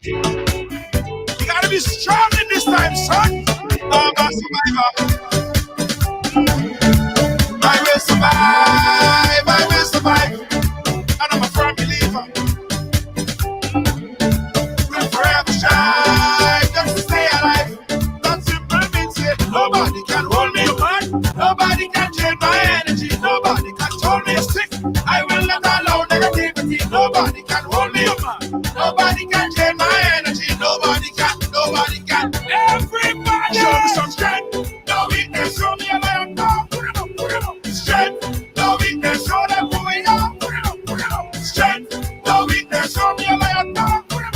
You gotta be strong in this time, son. I'm a survivor. I will survive. I will survive. And I'm a firm believer. We'll forever strive just to stay alive. That simple means it. Nobody can hold me apart. Nobody can drain my energy. Nobody can hold me sick. I will not allow negativity. Nobody can hold me apart. Nobody can drain my energy. Nobody can. Nobody can. Everybody show me some strength. No weakness. Show me a lion. Strength. No weakness. Show them who we are. Strength. No weakness. Show me a lion.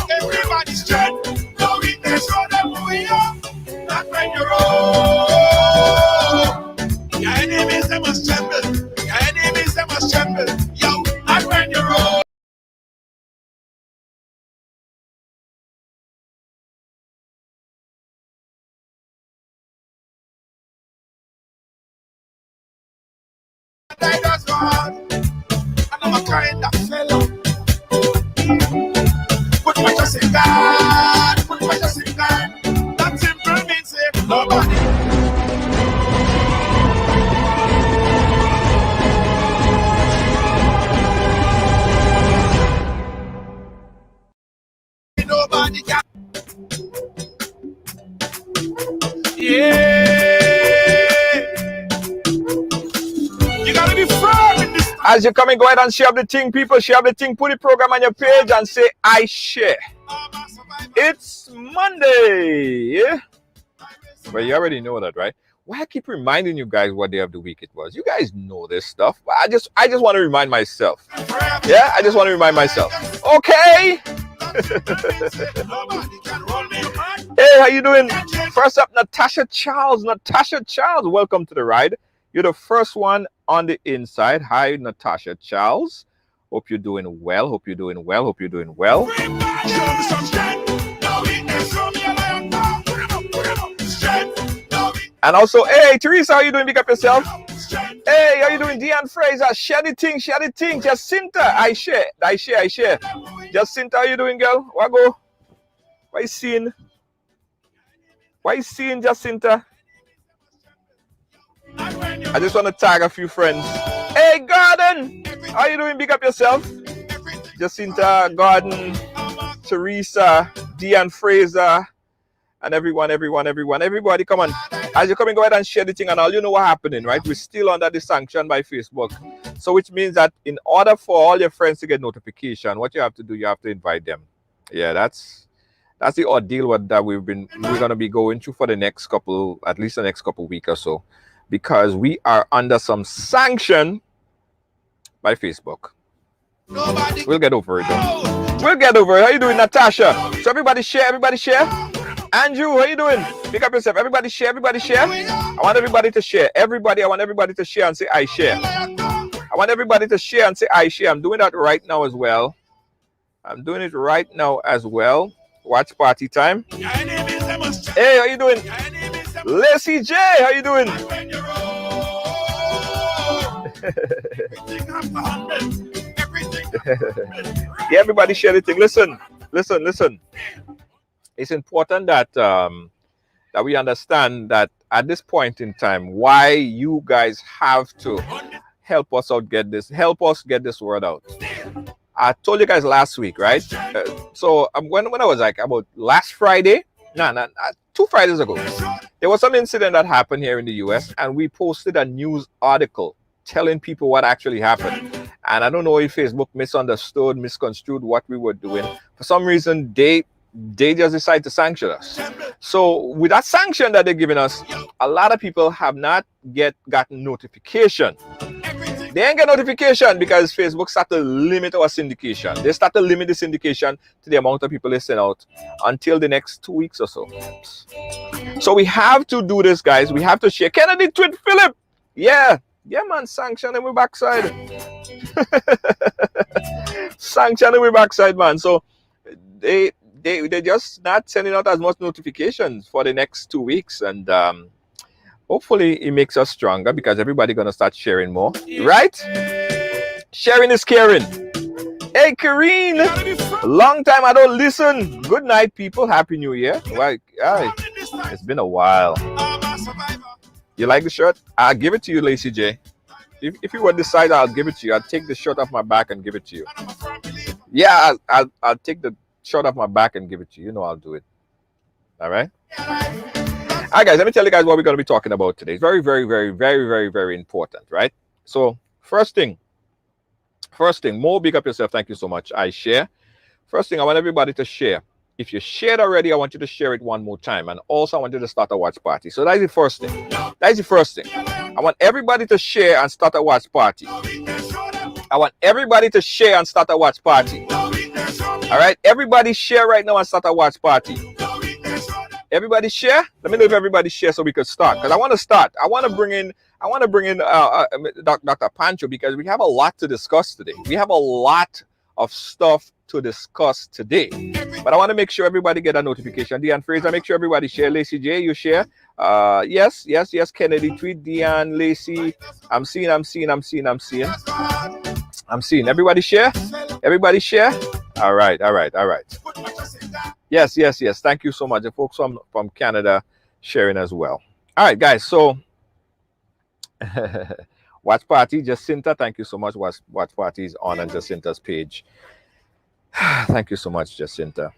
Everybody strength. No weakness. Show them who we are. Not when you're old. Your enemies, they must tremble. Your enemies, they must tremble. Yo, not when you're old. I'm a kind of fellow. Put my trust in God. Put my trust in God. That simple means it. Nobody. Nobody can. Yeah. You gotta be firm in this. As you're coming, go ahead and share the thing, people. Share the thing. Put the program on your page and say, I share. It's Monday. Yeah? Well, you already know that, right? Why I keep reminding you guys what day of the week it was? You guys know this stuff. But I just want to remind myself. Yeah, I just want to remind myself. Okay. Hey, how you doing? First up, Natasha Charles. Natasha Charles, welcome to the ride. You're the first one on the inside. Hi, Natasha Charles. Hope you're doing well. Hope you're doing well. Hope you're doing well. And also, hey, Teresa, how you doing? Pick up yourself. Hey, how you doing? Deanne Fraser, share the thing, share the thing. Jacinta, I share. Jacinta, how you doing, girl? What go? Why you seeing, Jacinta? I just want to tag a few friends. Hey, Garden, how you doing? Big up yourself. Jacinta, Garden, Teresa, Deanne Fraser, and everybody, come on. As you're coming, go ahead and share the thing and all. You know what's happening, right? We're still under the sanction by Facebook. So which means that in order for all your friends to get notification, what you have to do, you have to invite them. Yeah, that's the ordeal that we're gonna be going through for the next couple, at least the next couple weeks or so, because we are under some sanction by Facebook. We'll get over it though. We'll get over it. How you doing, Natasha? So everybody share, Andrew, how you doing? Pick up yourself. Everybody share. I want everybody to share. I want everybody to share and say I share. I want everybody to share and say I share. I'm doing that right now as well. Watch party time. Hey, how you doing? Lacey J, how you doing? Yeah, everybody share the thing. Listen. It's important that that we understand that at this point in time, why you guys have to help us get this word out. I told you guys last week, right? So when I was like about last Friday, 2 Fridays ago, there was some incident that happened here in the US, and we posted a news article telling people what actually happened. And I don't know if Facebook misconstrued what we were doing. For some reason, they just decided to sanction us. So with that sanction that they're giving us, a lot of people have not gotten notification. They ain't get notification because Facebook started to limit our syndication. They start to limit the syndication to the amount of people they send out until the next 2 weeks or so. So we have to do this, guys. We have to share. Kennedy tweet Philip. Yeah, man, sanction and we're backside. Sanction and we're backside, man. So they're just not sending out as much notifications for the next 2 weeks, and hopefully it makes us stronger because everybody's gonna start sharing more, right? Sharing is caring. Hey, Kareen. Long time I don't listen. Good night, people. Happy New Year. Well, it's been a while. You like the shirt? I'll give it to you, Lacey J. If you were decide, I'll give it to you. I'll take the shirt off my back and give it to you. Yeah, I'll take the shirt off my back and give it to you. You know I'll do it. All right. All right, guys. Let me tell you guys what we're going to be talking about today. It's very, very, very, very, very, very important, right? So first thing, Mo, big up yourself. Thank you so much. I share. First thing, I want everybody to share. If you shared already, I want you to share it one more time. And also, I want you to start a watch party. So that's the first thing. That is the first thing. I want everybody to share and start a watch party. I want everybody to share and start a watch party. All right? Everybody share right now and start a watch party. Everybody share? Let me know if everybody share so we can start. Because I want to start. I want to bring in Dr. Pancho because we have a lot to discuss today. We have a lot of stuff to discuss today. But I want to make sure everybody get a notification. Deanne Fraser, make sure everybody share. Lacey J, you share. Yes. Kennedy, tweet. Deanne, Lacey. I'm seeing. Everybody share? Everybody share? All right. Yes. Thank you so much. The folks from Canada sharing as well. All right, guys. So watch party, Jacinta. Thank you so much. Watch party is on Jacinta's page. Thank you so much, Jacinta.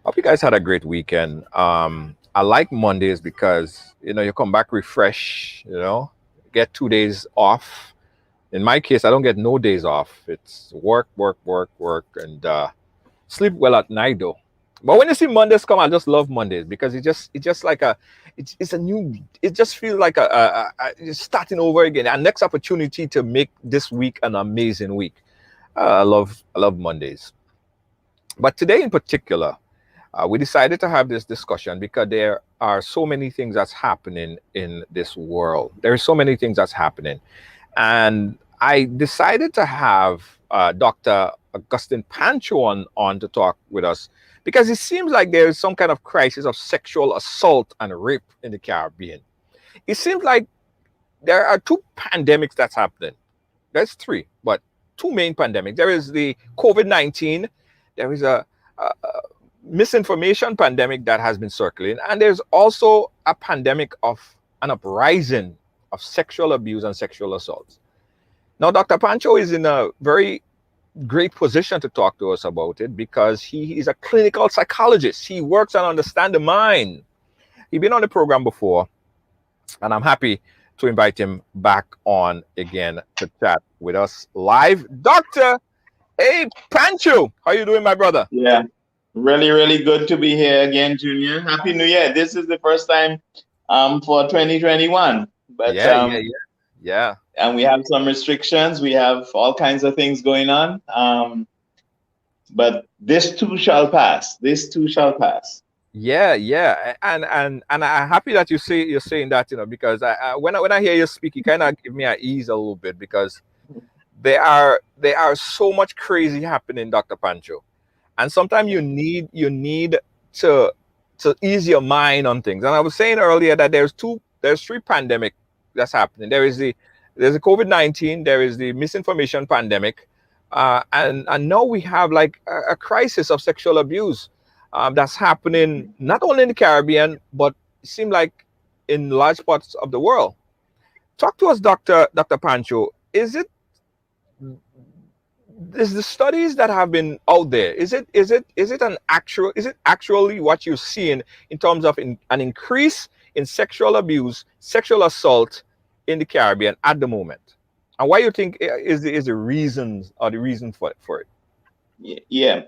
Hope you guys had a great weekend. I like Mondays because you come back refreshed. Get 2 days off. In my case, I don't get no days off. It's work, and sleep well at night though. But when you see Mondays come, I just love Mondays because it just feels like it's starting over again. Our next opportunity to make this week an amazing week. I love Mondays. But today in particular, we decided to have this discussion because there are so many things that's happening in this world. There are so many things that's happening. And I decided to have Dr. Augustine Pancho on to talk with us because it seems like there is some kind of crisis of sexual assault and rape in the Caribbean. It seems like there are two pandemics that's happening. There's three, but two main pandemics. There is the COVID-19. There is a misinformation pandemic that has been circulating. And there's also a pandemic of an uprising of sexual abuse and sexual assaults. Now, Dr. Pancho is in a very great position to talk to us about it because he is a clinical psychologist. He works and understands the mind. He's been on the program before, and I'm happy to invite him back on again to chat with us live. Dr. Hey, Pancho, how you doing, my brother? Yeah, really good to be here again, Junior. Happy New Year. This is the first time for 2021. But yeah. And we have some restrictions. We have all kinds of things going on. But this too shall pass. Yeah. And I'm happy that you're saying that, because when I hear you speak, you kind of give me at ease a little bit because there are so much crazy happening, Dr. Pancho. And sometimes you need to ease your mind on things. And I was saying earlier that there's three pandemic that's happening. There's the COVID-19, there is the misinformation pandemic, and now we have like a crisis of sexual abuse that's happening not only in the Caribbean, but it seems like in large parts of the world. Talk to us, Dr. Pancho. Is the studies that have been out there, is it actually what you're seeing in terms of an increase in sexual abuse, sexual assault in the Caribbean at the moment? And why you think is the reasons or the reason for it? Yeah.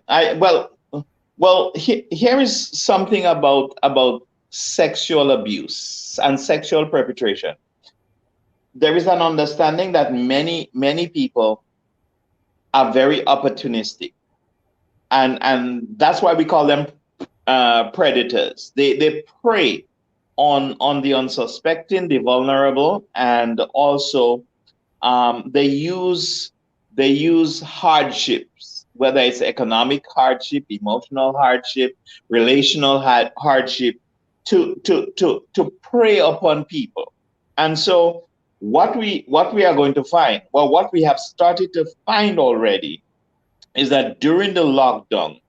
Here is something about sexual abuse and sexual perpetration. There is an understanding that many people are very opportunistic, and that's why we call them predators. They prey on the unsuspecting, the vulnerable, and also they use hardships, whether it's economic hardship, emotional hardship, relational hardship, to prey upon people. And so what we are going to find, well, what we have started to find already, is that during the lockdown,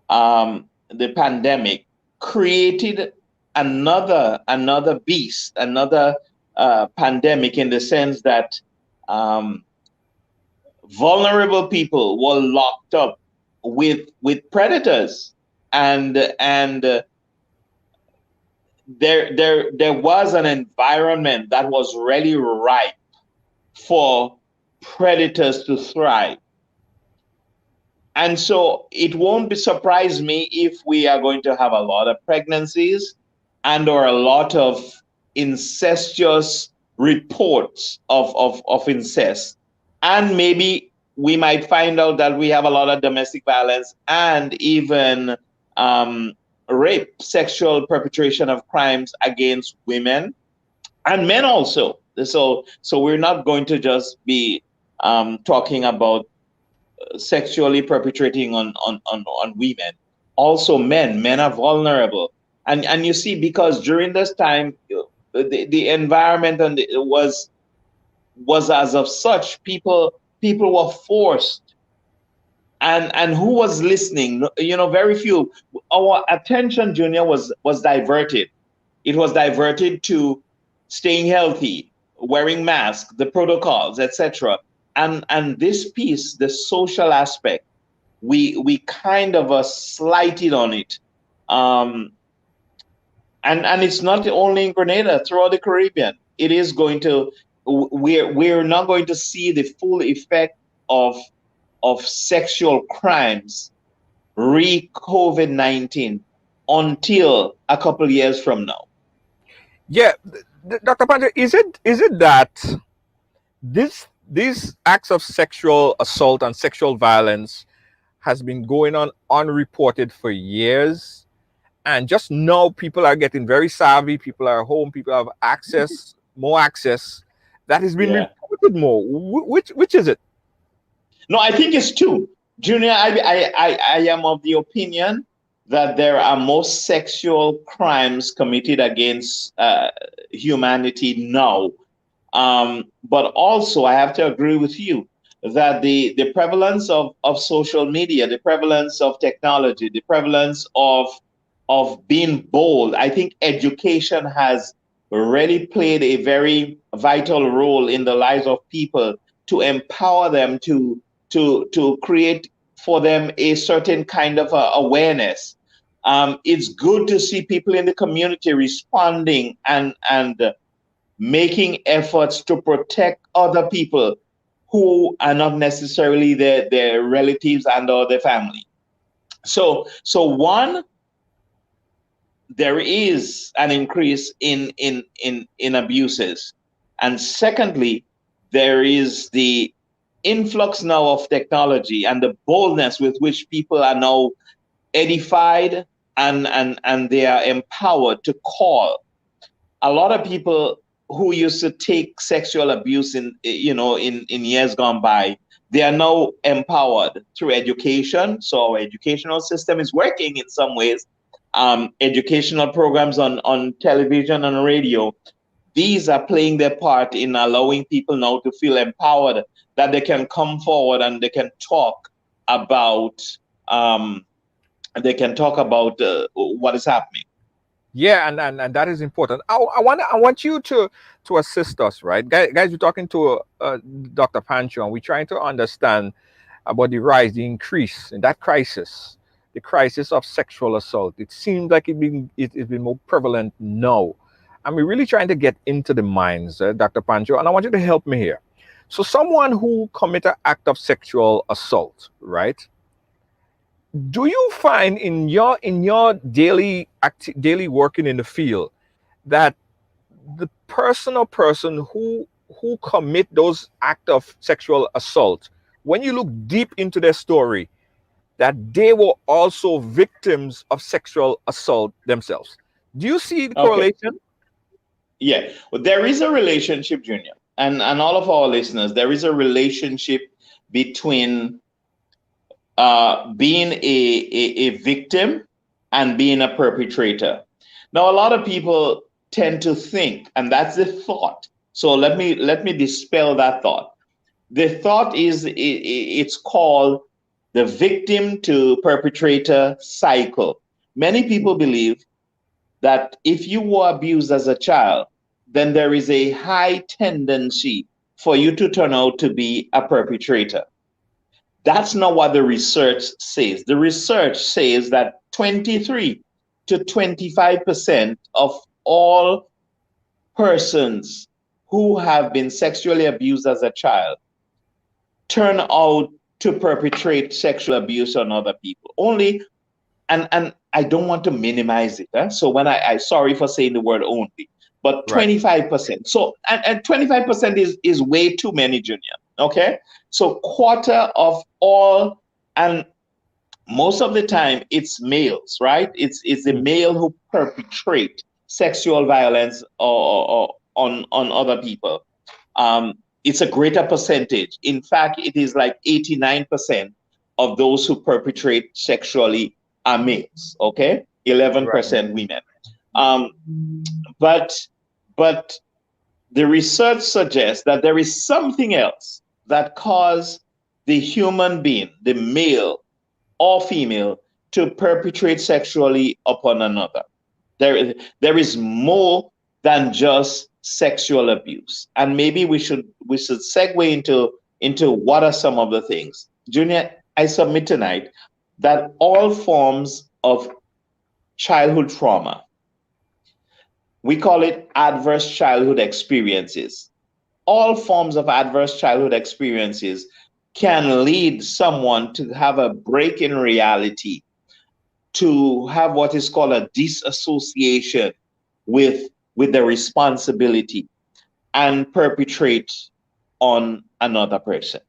the pandemic created another beast, another pandemic, in the sense that um, vulnerable people were locked up with predators, and there was an environment that was really ripe for predators to thrive. And so it won't be surprise me if we are going to have a lot of pregnancies and or a lot of incestuous reports of incest. And maybe we might find out that we have a lot of domestic violence and even rape, sexual perpetration of crimes against women and men also. So we're not going to just be talking about sexually perpetrating on women. Also men are vulnerable. And you see, because during this time, the environment was as of such, people were forced, and who was listening? Very few. Our attention, Junior, was diverted. It was diverted to staying healthy, wearing masks, the protocols, etc. And this piece, the social aspect, we kind of slighted on it. Um, and it's not only in Grenada, throughout the Caribbean. It is going to, we're not going to see the full effect of sexual crimes re COVID-19 until a couple of years from now. Yeah, Dr. Panja, is it that these acts of sexual assault and sexual violence has been going on unreported for years, and just now people are getting very savvy, people are home, people have access, more access, that has been Yeah. reported more? Which is it? No, I think it's two. Junior, I am of the opinion that there are more sexual crimes committed against humanity now. But also, I have to agree with you that the prevalence of social media, the prevalence of technology, the prevalence of being bold, I think education has really played a very vital role in the lives of people to empower them to create for them a certain kind of awareness. It's good to see people in the community responding and making efforts to protect other people who are not necessarily their relatives and or their family. So one, there is an increase in abuses, and secondly, there is the influx now of technology and the boldness with which people are now edified and they are empowered to call. A lot of people who used to take sexual abuse in years gone by, they are now empowered through education. So our educational system is working in some ways. Educational programs on television and radio, these are playing their part in allowing people now to feel empowered, that they can come forward and they can talk about what is happening. Yeah, and that is important. I want you to assist us, right, guys. We're talking to Dr. Pancho, and we're trying to understand about the rise, the increase in that crisis, the crisis of sexual assault. It seems like it's been more prevalent now, and we're really trying to get into the minds, Dr. Pancho, and I want you to help me here. So someone who commit an act of sexual assault, right? Do you find in your daily working in the field that the person or person who commit those act of sexual assault, when you look deep into their story, that they were also victims of sexual assault themselves? Do you see the Okay. correlation? Yeah. Well, there is a relationship, Junior, and all of our listeners, there is a relationship between being a victim and being a perpetrator. Now, a lot of people tend to think, and that's the thought, So let me dispel that thought. The thought is it's called the victim to perpetrator cycle. Many people believe that if you were abused as a child, then there is a high tendency for you to turn out to be a perpetrator. That's not what the research says. The research says that 23 to 25% of all persons who have been sexually abused as a child turn out to perpetrate sexual abuse on other people. Only, and I don't want to minimize it. So when I sorry for saying the word only, but Right. 25%. So and 25% is way too many, Junior. Okay. So quarter of all, and most of the time it's males, right? It's the Mm. male who perpetrate sexual violence or on other people. It's a greater percentage. In fact, it is like 89% of those who perpetrate sexually are males. Okay, Right. 11% women. Um, but but the research suggests that there is something else that causes the human being, the male or female, to perpetrate sexually upon another. There is more than just sexual abuse. And maybe we should segue into what are some of the things. Junior, I submit tonight that all forms of childhood trauma, we call it adverse childhood experiences. All forms of adverse childhood experiences can lead someone to have a break in reality, to have what is called a disassociation with the responsibility and perpetrate on another person.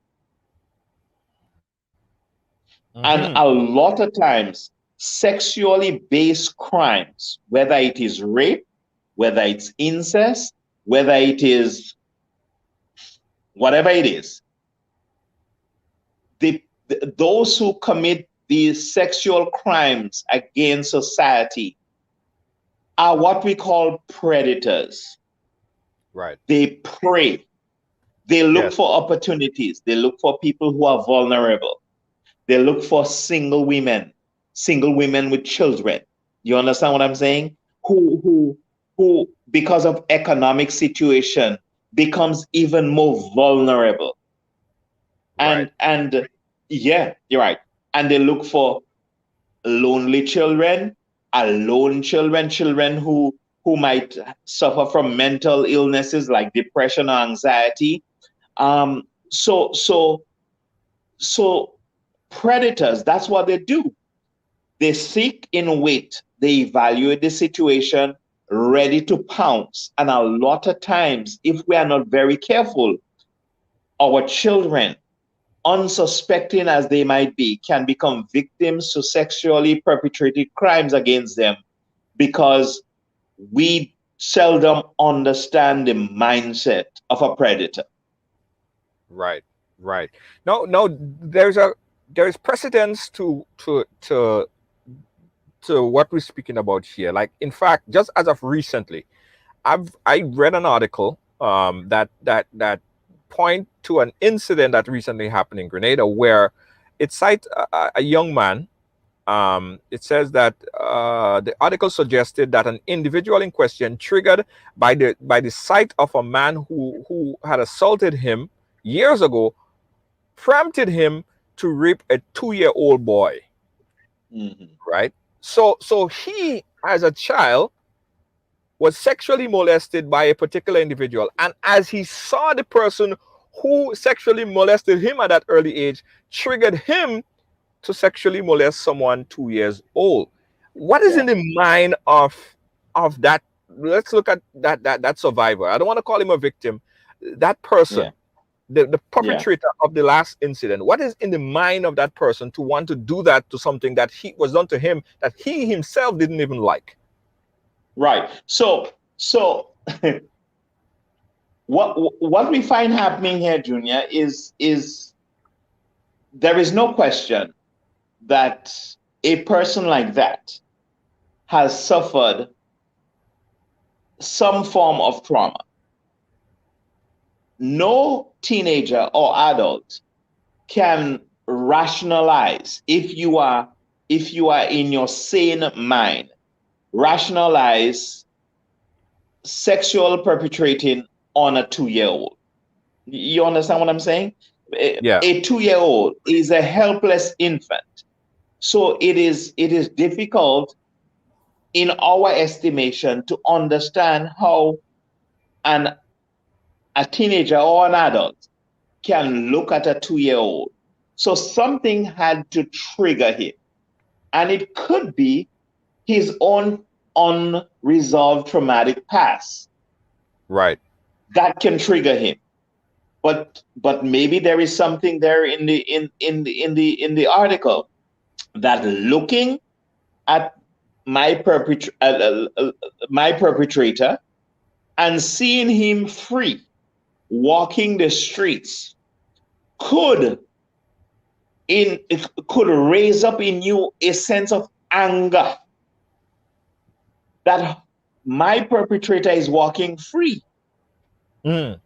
Mm-hmm. And a lot of times, sexually based crimes, whether it is rape, whether it's incest, whether it is whatever it is, those who commit these sexual crimes against society are what we call predators. Right. They prey. They look Yes. for opportunities. They look for people who are vulnerable. They look for single women with children. You understand what I'm saying? Who because of economic situation becomes even more vulnerable. Right. And yeah, you're right. And they look for lonely children, alone children, children who might suffer from mental illnesses like depression or anxiety. Um, so so so predators, that's what they do. They seek in wait, they evaluate the situation, ready to pounce. And a lot of times, if we are not very careful, our children, unsuspecting as they might be, can become victims to sexually perpetrated crimes against them because we seldom understand the mindset of a predator. Right. Right. No, no, there's precedence to what we're speaking about here. Like, in fact, just as of recently, I read an article that point to an incident that recently happened in Grenada where it cites a young man. It says that the article suggested that an individual in question, triggered by the sight of a man who had assaulted him years ago, prompted him to rape a 2-year-old boy. Mhm. Right. So he, as a child, was sexually molested by a particular individual, and as he saw the person who sexually molested him at that early age, triggered him to sexually molest someone 2 years old. What is in Yeah, the mind of that? Let's look at that survivor. I don't want to call him a victim. That yeah, person, the yeah. perpetrator of the last incident. What is in the mind of that person to want to do that to something that he was done to him that he himself didn't even like? Right. So what we find happening here, Junior, is there is no question that a person like that has suffered some form of trauma. no teenager or adult can rationalize, if you are in your sane mind, rationalize sexual perpetrating on a 2-year-old. You understand what I'm saying? Yeah. A 2-year-old is a helpless infant. So it is difficult in our estimation to understand how an a teenager or an adult can look at a 2-year-old. So something had to trigger him. And it could be his own unresolved traumatic past Right. that can trigger him. But maybe there is something there in the article that looking at my perpetrator and seeing him free walking the streets could it could raise up in you a sense of anger that my perpetrator is walking free. Mm.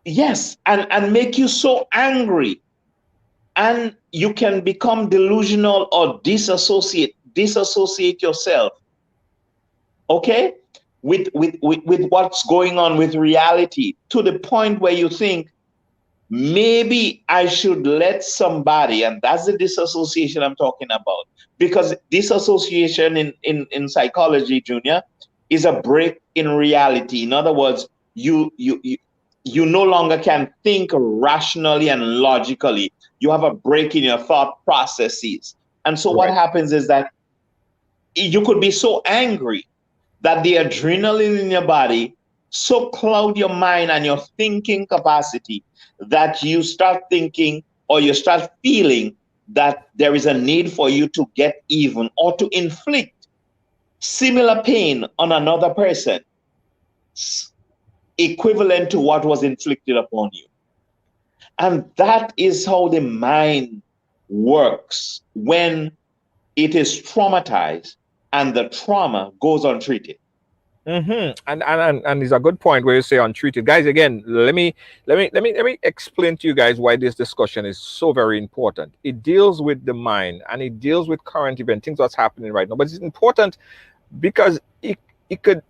Yes, and make you so angry, and you can become delusional or disassociate yourself, okay, with what's going on with reality, to the point where you think maybe I should let somebody, and that's the disassociation I'm talking about. Because disassociation in psychology, Junior, is a break in reality. In other words, you no longer can think rationally and logically. You have a break in your thought processes. And so what Right. happens is that you could be so angry that the adrenaline in your body so cloud your mind and your thinking capacity that you start thinking or you start feeling that there is a need for you to get even or to inflict similar pain on another person equivalent to what was inflicted upon you. And that is how the mind works when it is traumatized and the trauma goes untreated. And it's a good point where you say untreated, guys. Again, let me explain to you guys why this discussion is so very important. It deals with the mind and it deals with current event things that's happening right now, but it's important because it could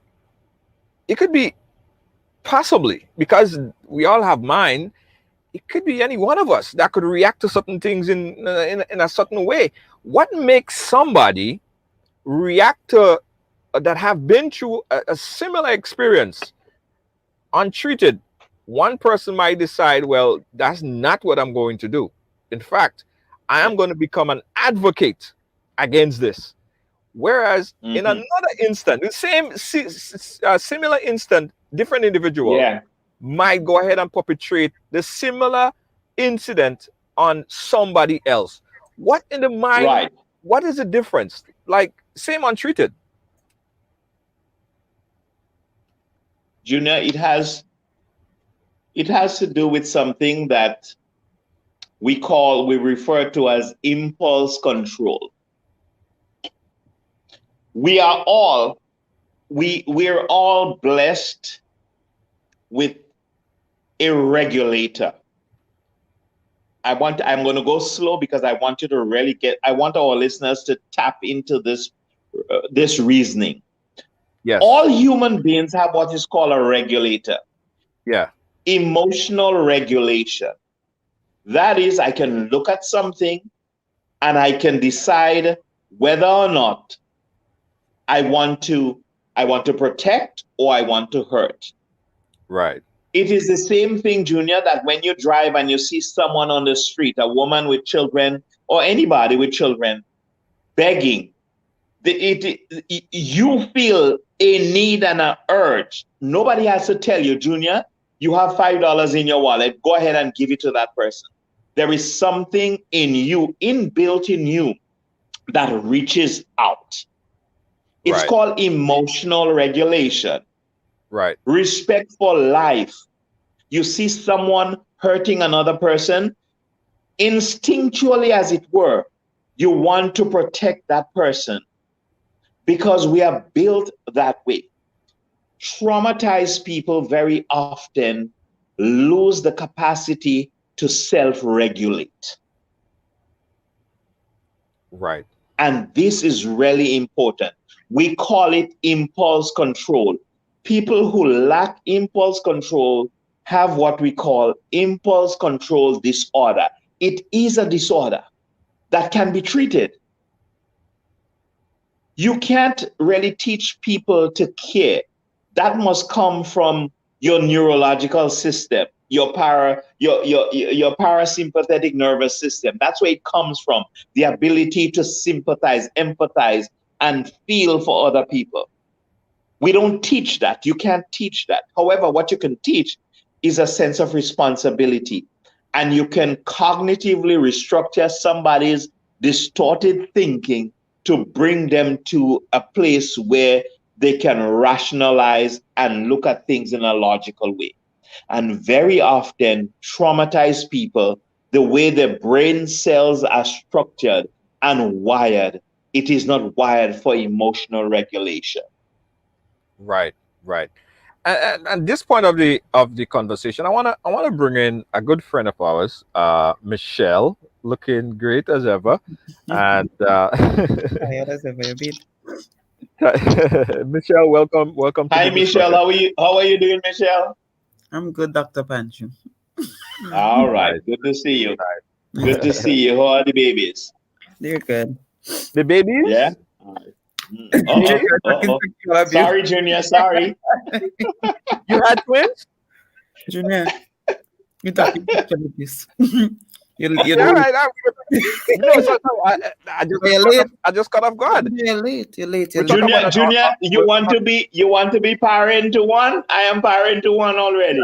be possibly, because we all have mind, it could be any one of us that could react to certain things in a certain way. What makes somebody react to that have been through a similar experience untreated? One person might decide, well, that's not what I'm going to do. In fact, I am going to become an advocate against this. Whereas in Mm-hmm. another instant, the same similar instant, different individual Yeah, might go ahead and perpetrate the similar incident on somebody else. What in the mind? right. What is the difference? Like, same untreated. Junior, it has to do with something that we refer to as impulse control. We are all we're all blessed with a regulator. I'm going to go slow because I want you to really I want our listeners to tap into this reasoning. Yes. All human beings have what is called a regulator, Yeah. emotional regulation. That is, I can look at something and I can decide whether or not I want to protect or I want to hurt. Right. It is the same thing, Junior, that when you drive and you see someone on the street, a woman with children or anybody with children begging, you feel a need and an urge. Nobody has to tell you, Junior, you have $5 in your wallet. Go ahead and give it to that person. There is something in you, inbuilt in you, that reaches out. It's Right. called emotional regulation, Right. respect for life. You see someone hurting another person, instinctually, as it were, you want to protect that person because we are built that way. Traumatized people very often lose the capacity to self-regulate. Right. And this is really important. We call it impulse control. People who lack impulse control have what we call impulse control disorder. It is a disorder that can be treated. You can't really teach people to care. That must come from your neurological system, your parasympathetic nervous system. That's where it comes from. The ability to sympathize, empathize, and feel for other people. We don't teach that. You can't teach that. However, what you can teach is a sense of responsibility. And you can cognitively restructure somebody's distorted thinking to bring them to a place where they can rationalize and look at things in a logical way. And very often, traumatized people, the way their brain cells are structured and wired, it is not wired for emotional regulation. Right. Right. And this point of the conversation, I wanna bring in a good friend of ours, Michelle, looking great as ever, and Tired as ever a bit. Michelle, welcome to Hi, the Michelle. discussion. How are you doing, Michelle? I'm good, Dr. Pancho. All right. Nice, Good to see you. Good to Mm, see you. How are the babies? they're good. the Yeah. babies, All right. the Junior, Uh-oh. babies. you're talking Uh-oh. sexual abuse. Sorry, Junior. Sorry. You had twins? Junior, you're talking sexual abuse. You're Yeah, late. right. No, so I just got You're caught off, late. I just caught off guard. You're late. You're late. We You're talk late. about Junior, an Junior, you want to be parent to one? I am parent to one already.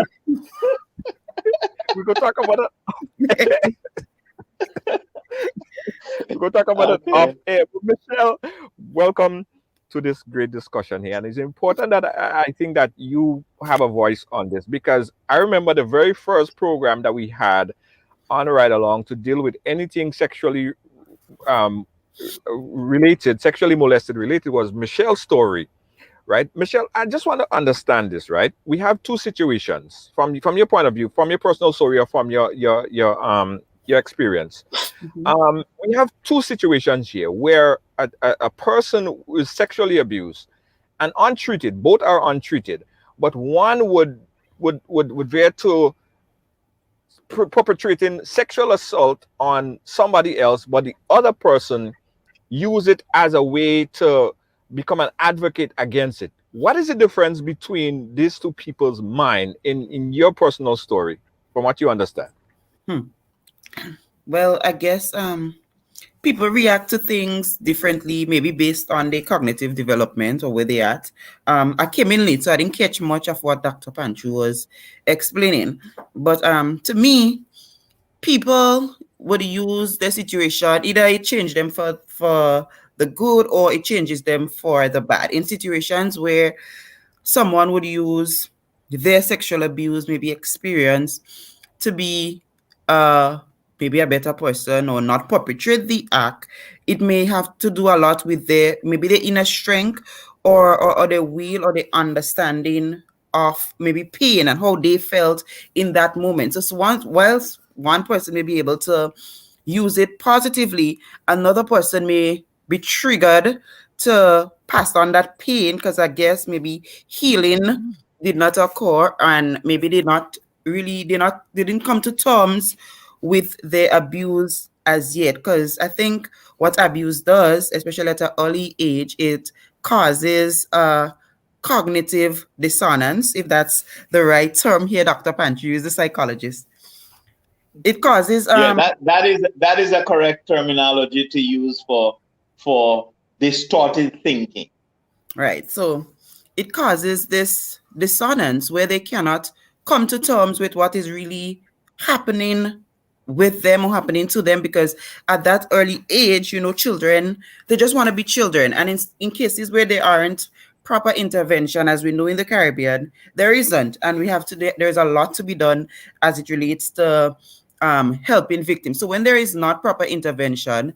we go talk about it. We go talk about it off Okay. air. But Michelle, welcome to this great discussion here, and it's important that I think that you have a voice on this because I remember the very first program that we had on Ride Along to deal with anything sexually um, related, sexually molested related was Michelle's story, right? Michelle, I just want to understand this, right? We have two situations from your point of view, from your personal story or from your experience. Mhm. We have two situations here where a person who is sexually abused and untreated, both are untreated, but one would veer to perpetrating sexual assault on somebody else, but the other person use it as a way to become an advocate against it. What is the difference between these two people's mind in your personal story, from what you understand? Hmm. Well, I guess people react to things differently, maybe based on their cognitive development or where they at. I came in late, so I didn't catch much of what Dr. Panchu was explaining. But to me, people would use the situation, either it changed them for the good or it changes them for the bad. In situations where someone would use their sexual abuse, maybe experience, to be uh maybe a better person or not perpetrate the act, it may have to do a lot with their maybe the inner strength or the will or the understanding of maybe pain and how they felt in that moment. So whilst one person may be able to use it positively, another person may be triggered to pass on that pain because I guess maybe healing did not occur and maybe they didn't come to terms with their abuse as yet. Because I think what abuse does, especially at an early age, it causes cognitive dissonance, if that's the right term here, Dr. Panchu is the psychologist. It causes Yeah, that is a correct terminology to use for distorted thinking. right. So it causes this dissonance where they cannot come to terms with what is really happening with them or happening to them because at that early age, children, they just want to be children. And in cases where there aren't proper intervention, as we know in the Caribbean, there isn't. And there's a lot to be done as it relates to helping victims. So when there is not proper intervention,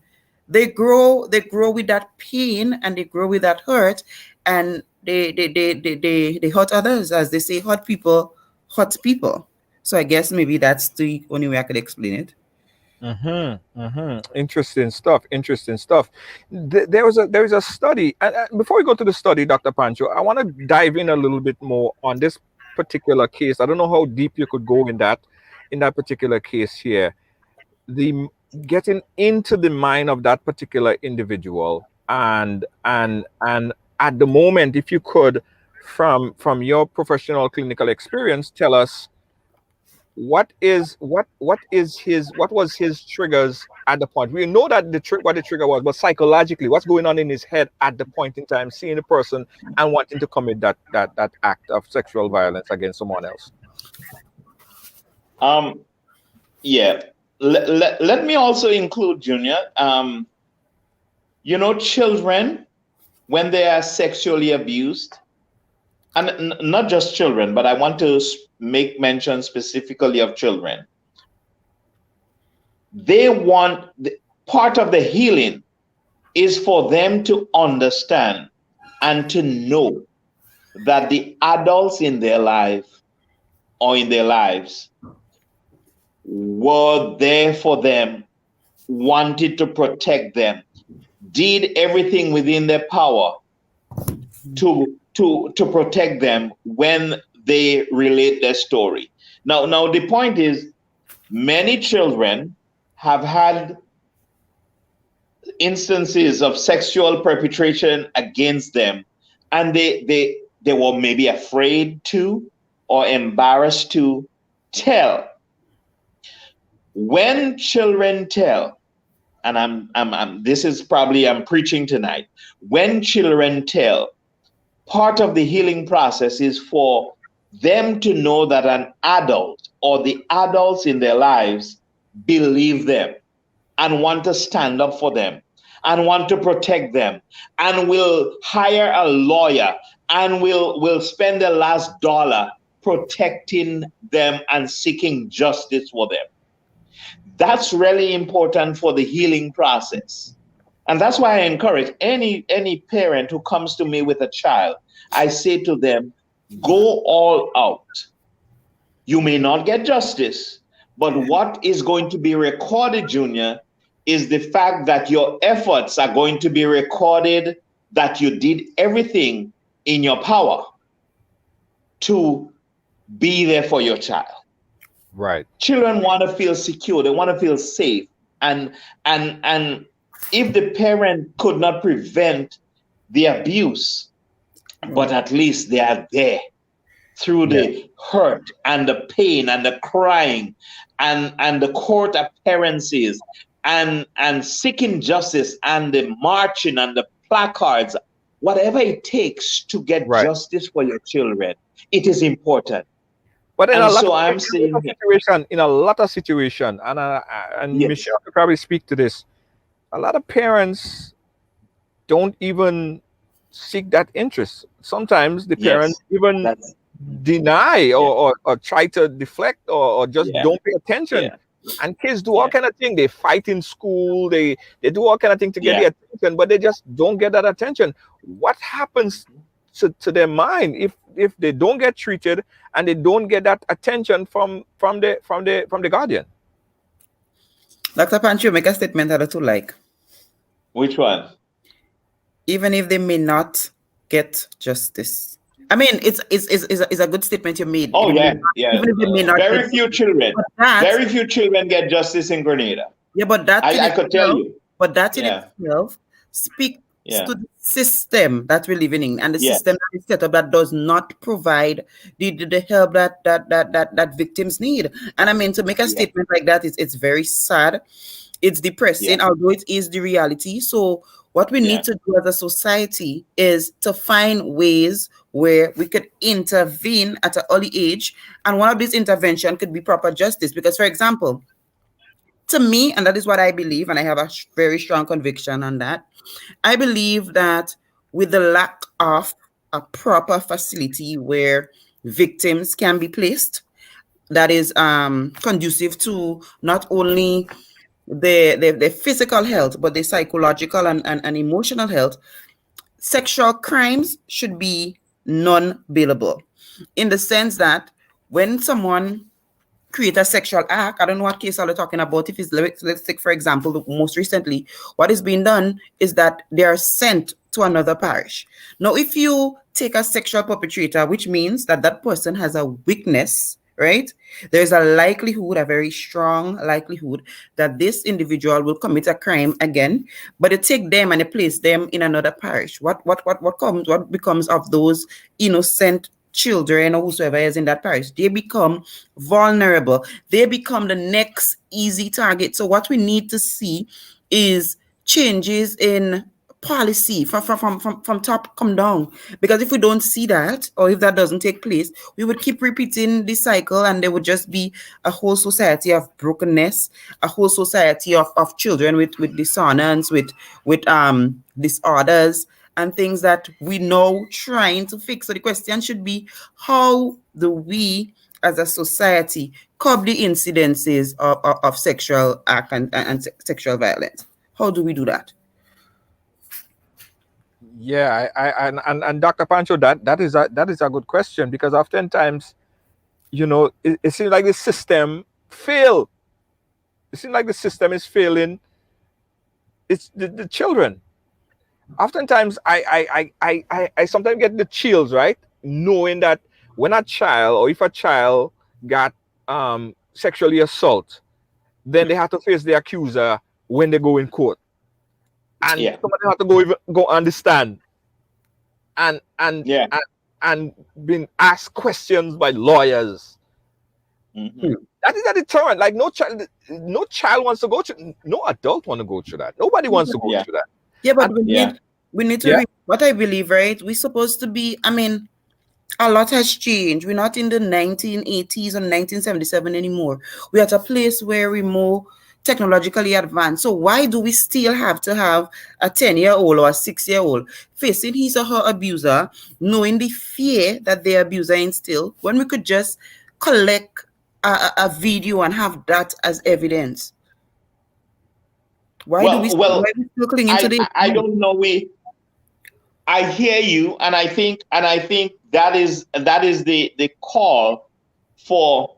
they grow with that pain and they grow with that hurt and they hurt others, as they say, hurt people hurt people. So I guess maybe that's the only way I could explain it. Interesting stuff. Interesting stuff. There is a study. And before we go to the study, Dr. Pancho, I want to dive in a little bit more on this particular case. I don't know how deep you could go in that particular case here. The getting into the mind of that particular individual, and at the moment, if you could, from your professional clinical experience, tell us what was his triggers at the point. We know that what the trigger was, but psychologically, what's going on in his head at the point in time, seeing the person and wanting to commit that act of sexual violence against someone else. Yeah. Let me also include, Junior. Children, when they are sexually abused, and not just children, but I want to make mention specifically of children. They want part of the healing is for them to understand and to know that the adults in their life or in their lives were there for them, wanted to protect them, did everything within their power to protect them when they relate their story. Now the point is, many children have had instances of sexual perpetration against them, and they were maybe afraid to or embarrassed to tell. When children tell, and I'm this is probably I'm preaching tonight. When children tell, part of the healing process is for them to know that an adult or the adults in their lives believe them and want to stand up for them and want to protect them and will hire a lawyer and will spend the last dollar protecting them and seeking justice for them. That's really important for the healing process. And that's why I encourage any parent who comes to me with a child, I say to them, go all out. You may not get justice, but what is going to be recorded, Junior, is the fact that your efforts are going to be recorded, that you did everything in your power to be there for your child. Right. Children want to feel secure. They want to feel safe. And if the parent could not prevent the abuse, but at least they are there through the hurt and the pain and the crying and the court appearances and seeking justice and the marching and the placards, whatever it takes to get justice for your children, it is important. But in a lot of situation, and Michelle could probably speak to this, a lot of parents don't even seek that interest. Sometimes the parents even deny or try to deflect or just don't pay attention. And kids do all kind of things. They fight in school. They do all kind of things to get the attention, but they just don't get that attention. What happens to their mind if they don't get treated and they don't get that attention from the guardian? Dr. Pancho, make a statement that I do like. Which one? Even if they may not get justice. I mean, it's a good statement you made. Oh, even if they may not very few children get justice in Grenada. Yeah, but that I could tell you. But that in itself speaks to the system that we're living in, and the system that is set up that does not provide the help that victims need. And I mean, to make a statement like that, it's very sad. It's depressing, although it is the reality. So what we need to do as a society is to find ways where we could intervene at an early age. And one of these interventions could be proper justice. Because, for example, to me, and that is what I believe, and I have a very strong conviction on that, I believe that with the lack of a proper facility where victims can be placed, that is conducive to not only the physical health, but the psychological and emotional health, sexual crimes should be non-bailable, in the sense that when someone create a sexual act. I don't know what case are they talking about. If it's, let's take for example, most recently, what is being done is that they are sent to another parish. Now, if you take a sexual perpetrator, which means that that person has a weakness, right? There's a likelihood, a very strong likelihood, that this individual will commit a crime again. But you take them and you place them in another parish. What becomes of those innocent children or whosoever is in that parish? They become vulnerable. They become the next easy target. So what we need to see is changes in policy from top come down, because if we don't see that, or if that doesn't take place, we would keep repeating this cycle, and there would just be a whole society of brokenness, a whole society of children with dissonance, with disorders and things that we know trying to fix. So the question should be, how do we as a society curb the incidences of sexual act and sexual violence? How do we do that? Yeah, and Dr. Pancho, that is a good question, because oftentimes, it seems like the system fail. It seems like the system is failing. It's the children. Oftentimes, I sometimes get the chills, right? Knowing that when a child, or if a child got sexually assault, then they have to face the accuser when they go in court, and Yeah. somebody have to go understand, and Yeah. and being asked questions by lawyers. Mhm. That is a deterrent. Like no child wants to go through. No adult want to go through that. Nobody wants to go Yeah. through that. Yeah, but And we need to yeah, what I believe, right? We're supposed to be, I mean, a lot has changed. We're not in the 1980s or 1977 anymore. We're at a place where we're more technologically advanced. So why do we still have to have a 10-year-old or a 6-year-old facing his or her abuser, knowing the fear that the abuser instill, when we could just collect a video and have that as evidence? Why do we Well, still clinging to I don't know. I hear you, and I think that is the call for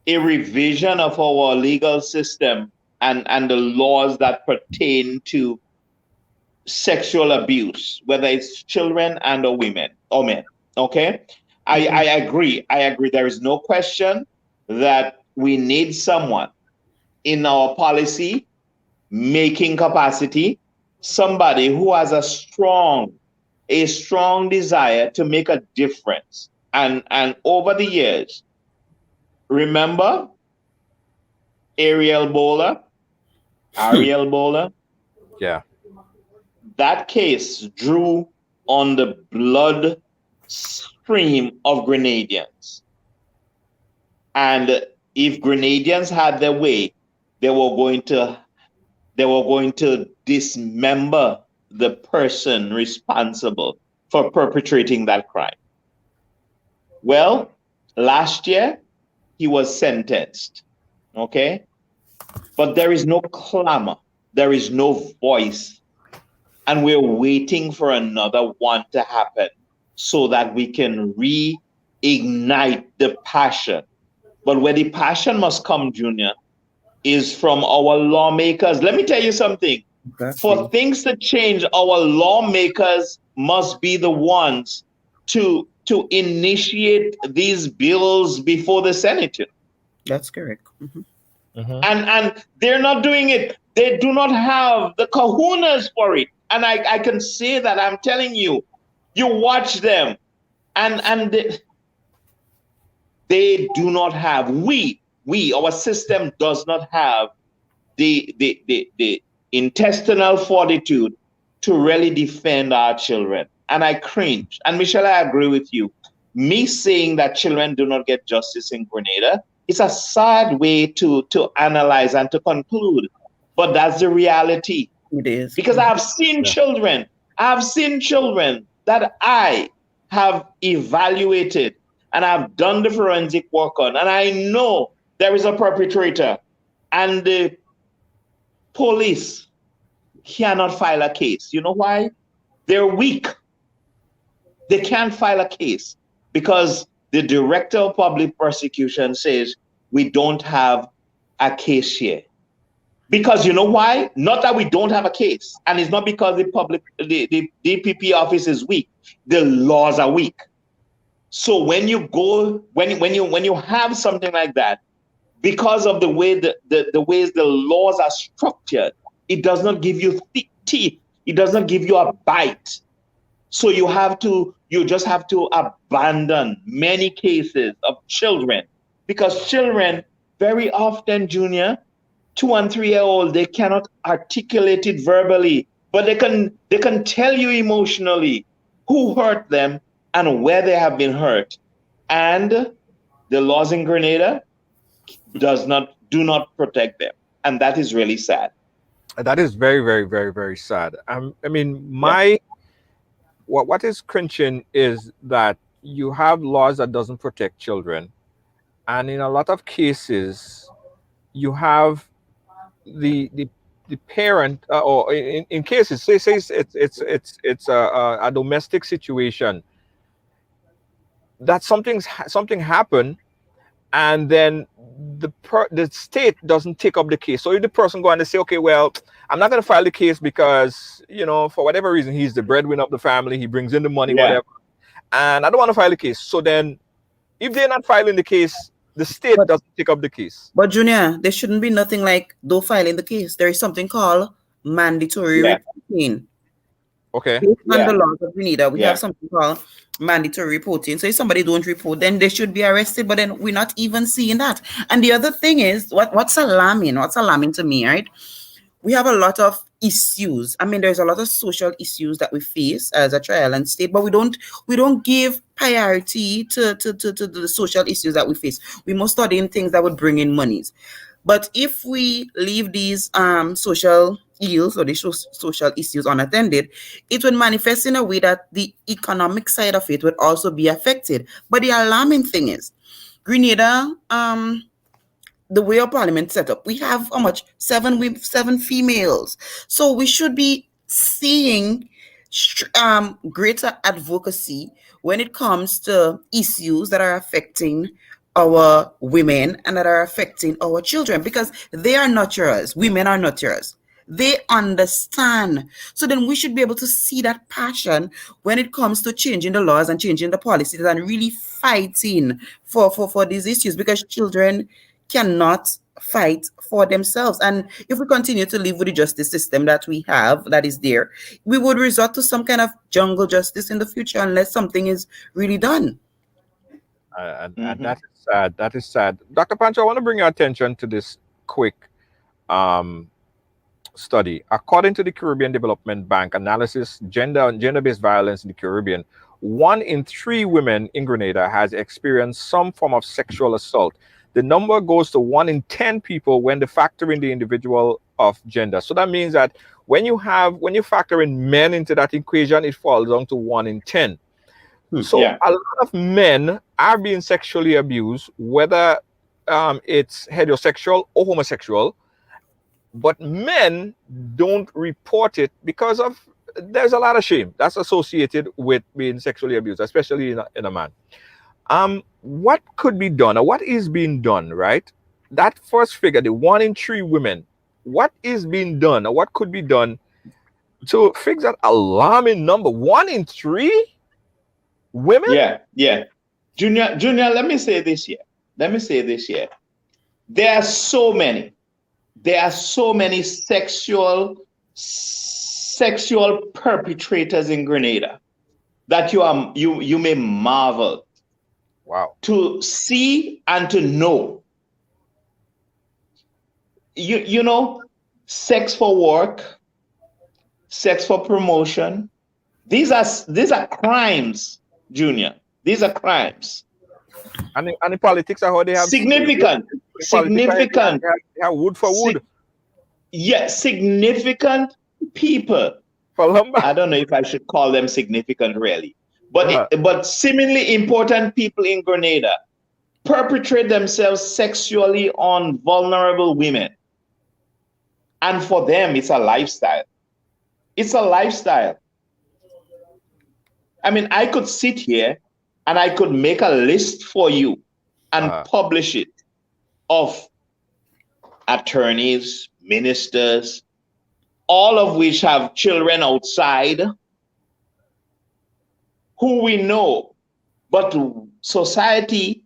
a revision of our legal system and the laws that pertain to sexual abuse, whether it's children and or women or men. Okay, I agree. I agree. There is no question that we need someone in our policy making capacity, somebody who has a strong desire to make a difference. And over the years, remember Ariel Bowler? yeah, That case drew on the blood stream of Grenadians. And if Grenadians had their way, they were going to dismember the person responsible for perpetrating that crime. Well, last year he was sentenced. Okay? But there is no clamor, there is no voice. And we're waiting for another one to happen so that we can reignite the passion. But where the passion must come, Junior, is from our lawmakers. Let me tell you something. Exactly. For things to change, our lawmakers must be the ones to initiate these bills before the Senate. That's correct. And they're not doing it. They do not have the kahunas for it. And I can say that. I'm telling you, you watch them, and they do not have, our system does not have the intestinal fortitude to really defend our children. And I cringe. And Michelle, I agree with you. Me saying that children do not get justice in Grenada, it's a sad way to analyze and to conclude. But that's the reality. It is. Because I've seen children that I have evaluated and I've done the forensic work on, and I know there is a perpetrator, and the police cannot file a case. You know why? They're weak. They can't file a case because the director of public prosecution says we don't have a case here. Because you know why? Not that we don't have a case, and it's not because the DPP office is weak. The laws are weak. So when you have something like that, because of the way the ways the laws are structured, it does not give you teeth. It does not give you a bite. So you just have to abandon many cases of children, because children very often, Junior, 2 and 3 year old, they cannot articulate it verbally, but they can tell you emotionally who hurt them and where they have been hurt. And the laws in Grenada do not protect them. And that is really sad. That is very, very, very, very sad. I mean, Yeah. what is cringing is that you have laws that doesn't protect children, and in a lot of cases, you have the parent, or in cases, say it's a domestic situation, that something happened, and then the state doesn't take up the case. So if the person go and they say, okay, well, I'm not going to file the case because, for whatever reason, he's the breadwinner of the family, he brings in the money, Yeah. whatever, and I don't want to file the case. So then, if they're not filing the case, the state doesn't take up the case. But Junior, there shouldn't be nothing like though filing the case. There is something called mandatory Yeah. reporting. Okay. Based on Yeah. the laws of Grenada, we Yeah. have something called mandatory reporting. So if somebody don't report, then they should be arrested. But then we're not even seeing that. And the other thing is, what's alarming to me, right? We have a lot of issues. I mean, there's a lot of social issues that we face as a trial and state, but we don't give priority to the social issues that we face. We must study in things that would bring in monies. But if we leave these social ills or these social issues unattended, it would manifest in a way that the economic side of it would also be affected. But the alarming thing is, Grenada, the way our parliament set up, we have how much? 7 females. So we should be seeing greater advocacy when it comes to issues that are affecting our women and that are affecting our children, because they are not yours. Women are not yours. They understand. So then we should be able to see that passion when it comes to changing the laws and changing the policies and really fighting for these issues, because children cannot fight for themselves. And if we continue to live with the justice system that we have, that is there, we would resort to some kind of jungle justice in the future unless something is really done. And that is sad. That is sad. Dr. Pancho, I want to bring your attention to this quick study. According to the Caribbean Development Bank analysis, gender-based violence in the Caribbean, 1 in 3 women in Grenada has experienced some form of sexual assault. The number goes to 1 in 10 people when they factor in the individual of gender. So that means that when you factor in men into that equation, it falls down to 1 in 10. So Yeah. a lot of men are being sexually abused, whether it's heterosexual or homosexual, but men don't report it because there's a lot of shame that's associated with being sexually abused, especially in a man. What could be done, or what is being done, right? That first figure, the 1 in 3 women, what is being done, or what could be done to fix that alarming number? 1 in 3 women? Yeah. Junior, let me say this here. There are so many sexual perpetrators in Grenada that you may marvel. Wow. To see and to know. You know, sex for work, sex for promotion. These are crimes, Junior. These are crimes. And the politics are how they have Significant. They have wood for wood. Significant people. I don't know if I should call them significant, really. But seemingly important people in Grenada perpetrate themselves sexually on vulnerable women. And for them, it's a lifestyle. It's a lifestyle. I mean, I could sit here and I could make a list for you and publish it of attorneys, ministers, all of which have children outside who we know, but society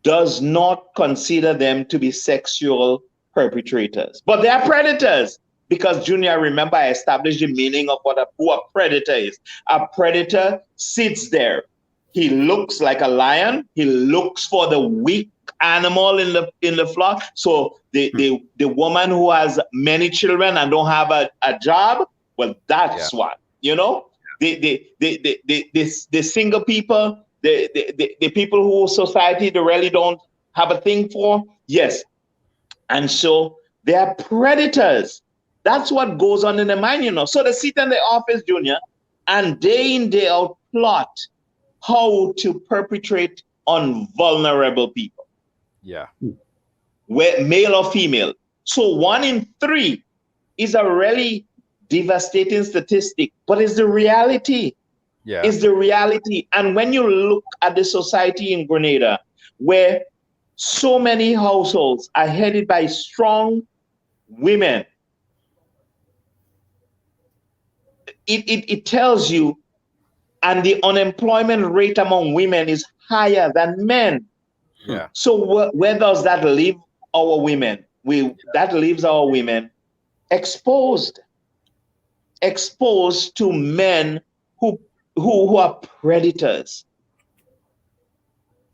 does not consider them to be sexual perpetrators. But they are predators. Because, Junior, remember, I established the meaning of who a predator is. A predator sits there. He looks like a lion. He looks for the weak animal in the flock. So the woman who has many children and don't have a job, well, that's what, you know? The single people, the people who society they really don't have a thing for, yes. And so they are predators. That's what goes on in the mind, you know. So they sit in the office, Junior, and day in, day out plot how to perpetrate on vulnerable people. Yeah. Where, male or female. So 1 in 3 is a really devastating statistic, but it's the reality. Yeah. It's the reality. And when you look at the society in Grenada, where so many households are headed by strong women, it tells you, and the unemployment rate among women is higher than men. Yeah. So where does that leave our women? That leaves our women exposed to men who are predators.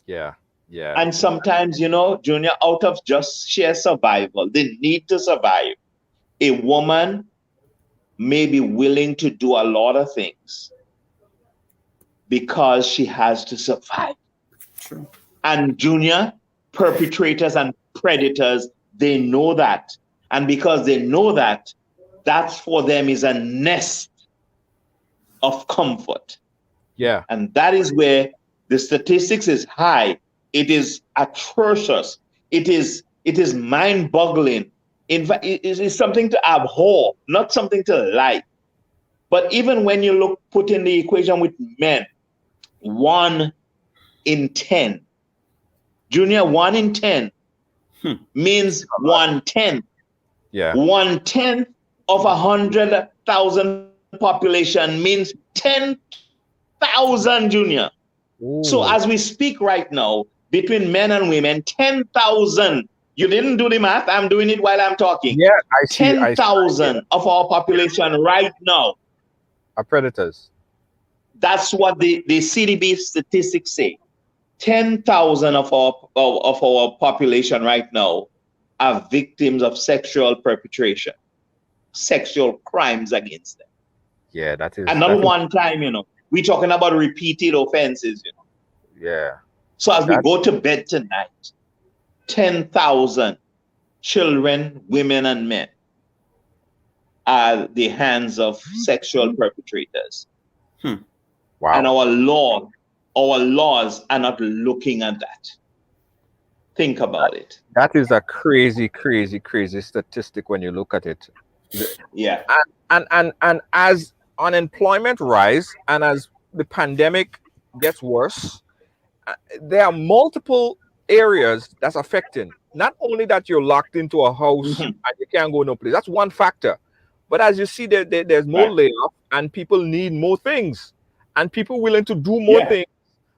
Yeah. Yeah. And sometimes, you know, Junior, out of just sheer survival, the need to survive, a woman may be willing to do a lot of things because she has to survive. True. And Junior, perpetrators and predators, they know that. And because they know that, that for them is a nest of comfort. Yeah. And that is where the statistics is high. It is atrocious. It is mind-boggling. In fact, it is something to abhor, not something to like. But even when you put in the equation with men, 1 in 10. Junior, 1 in 10 means 1/10. Yeah. 1/10 of 100,000 population means 10,000, Junior. Ooh. So as we speak right now, between men and women, 10,000. You didn't do the math. I'm doing it while I'm talking. Yeah, I see. 10,000 of our population right now are predators. That's what the CDB statistics say. 10,000 of our population right now are victims of sexual perpetration, sexual crimes against them. Yeah, that is. And not one time, you know. We're talking about repeated offenses, you know. Yeah. So as we go to bed tonight, 10,000 children, women, and men are the hands of sexual perpetrators. Wow. And our laws are not looking at that. Think about it. That is a crazy, crazy, crazy statistic when you look at it. Yeah. And as unemployment rise and as the pandemic gets worse, there are multiple areas that's affecting. Not only that you're locked into a house and you can't go no place. That's one factor. But as you see, there's more layoff and people need more things. And people willing to do more things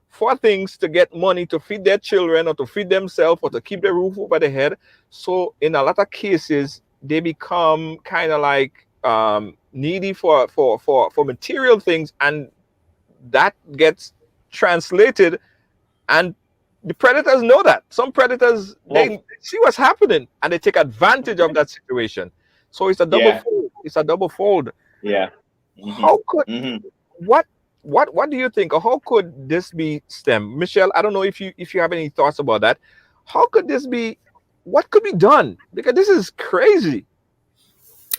for things to get money to feed their children or to feed themselves or to keep their roof over their head. So in a lot of cases, they become kind of like needy for material things, and that gets translated. And the predators know that. Some predators, they see what's happening and they take advantage of that situation. So it's a double fold. It's a double fold. Yeah. How could what do you think, or how could this be stemmed? Michelle, I don't know if you have any thoughts about that. How could this be? What could be done? Because this is crazy.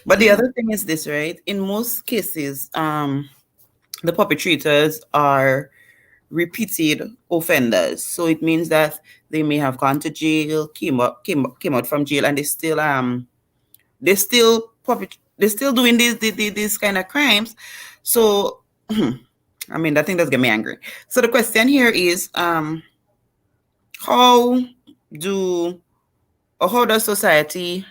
But the other thing is this, right? In most cases, the perpetrators are repeated offenders. So it means that they may have gone to jail, came out from jail, and they're still doing these kind of crimes. So I mean, that thing does get me angry. So the question here is, how do or how does society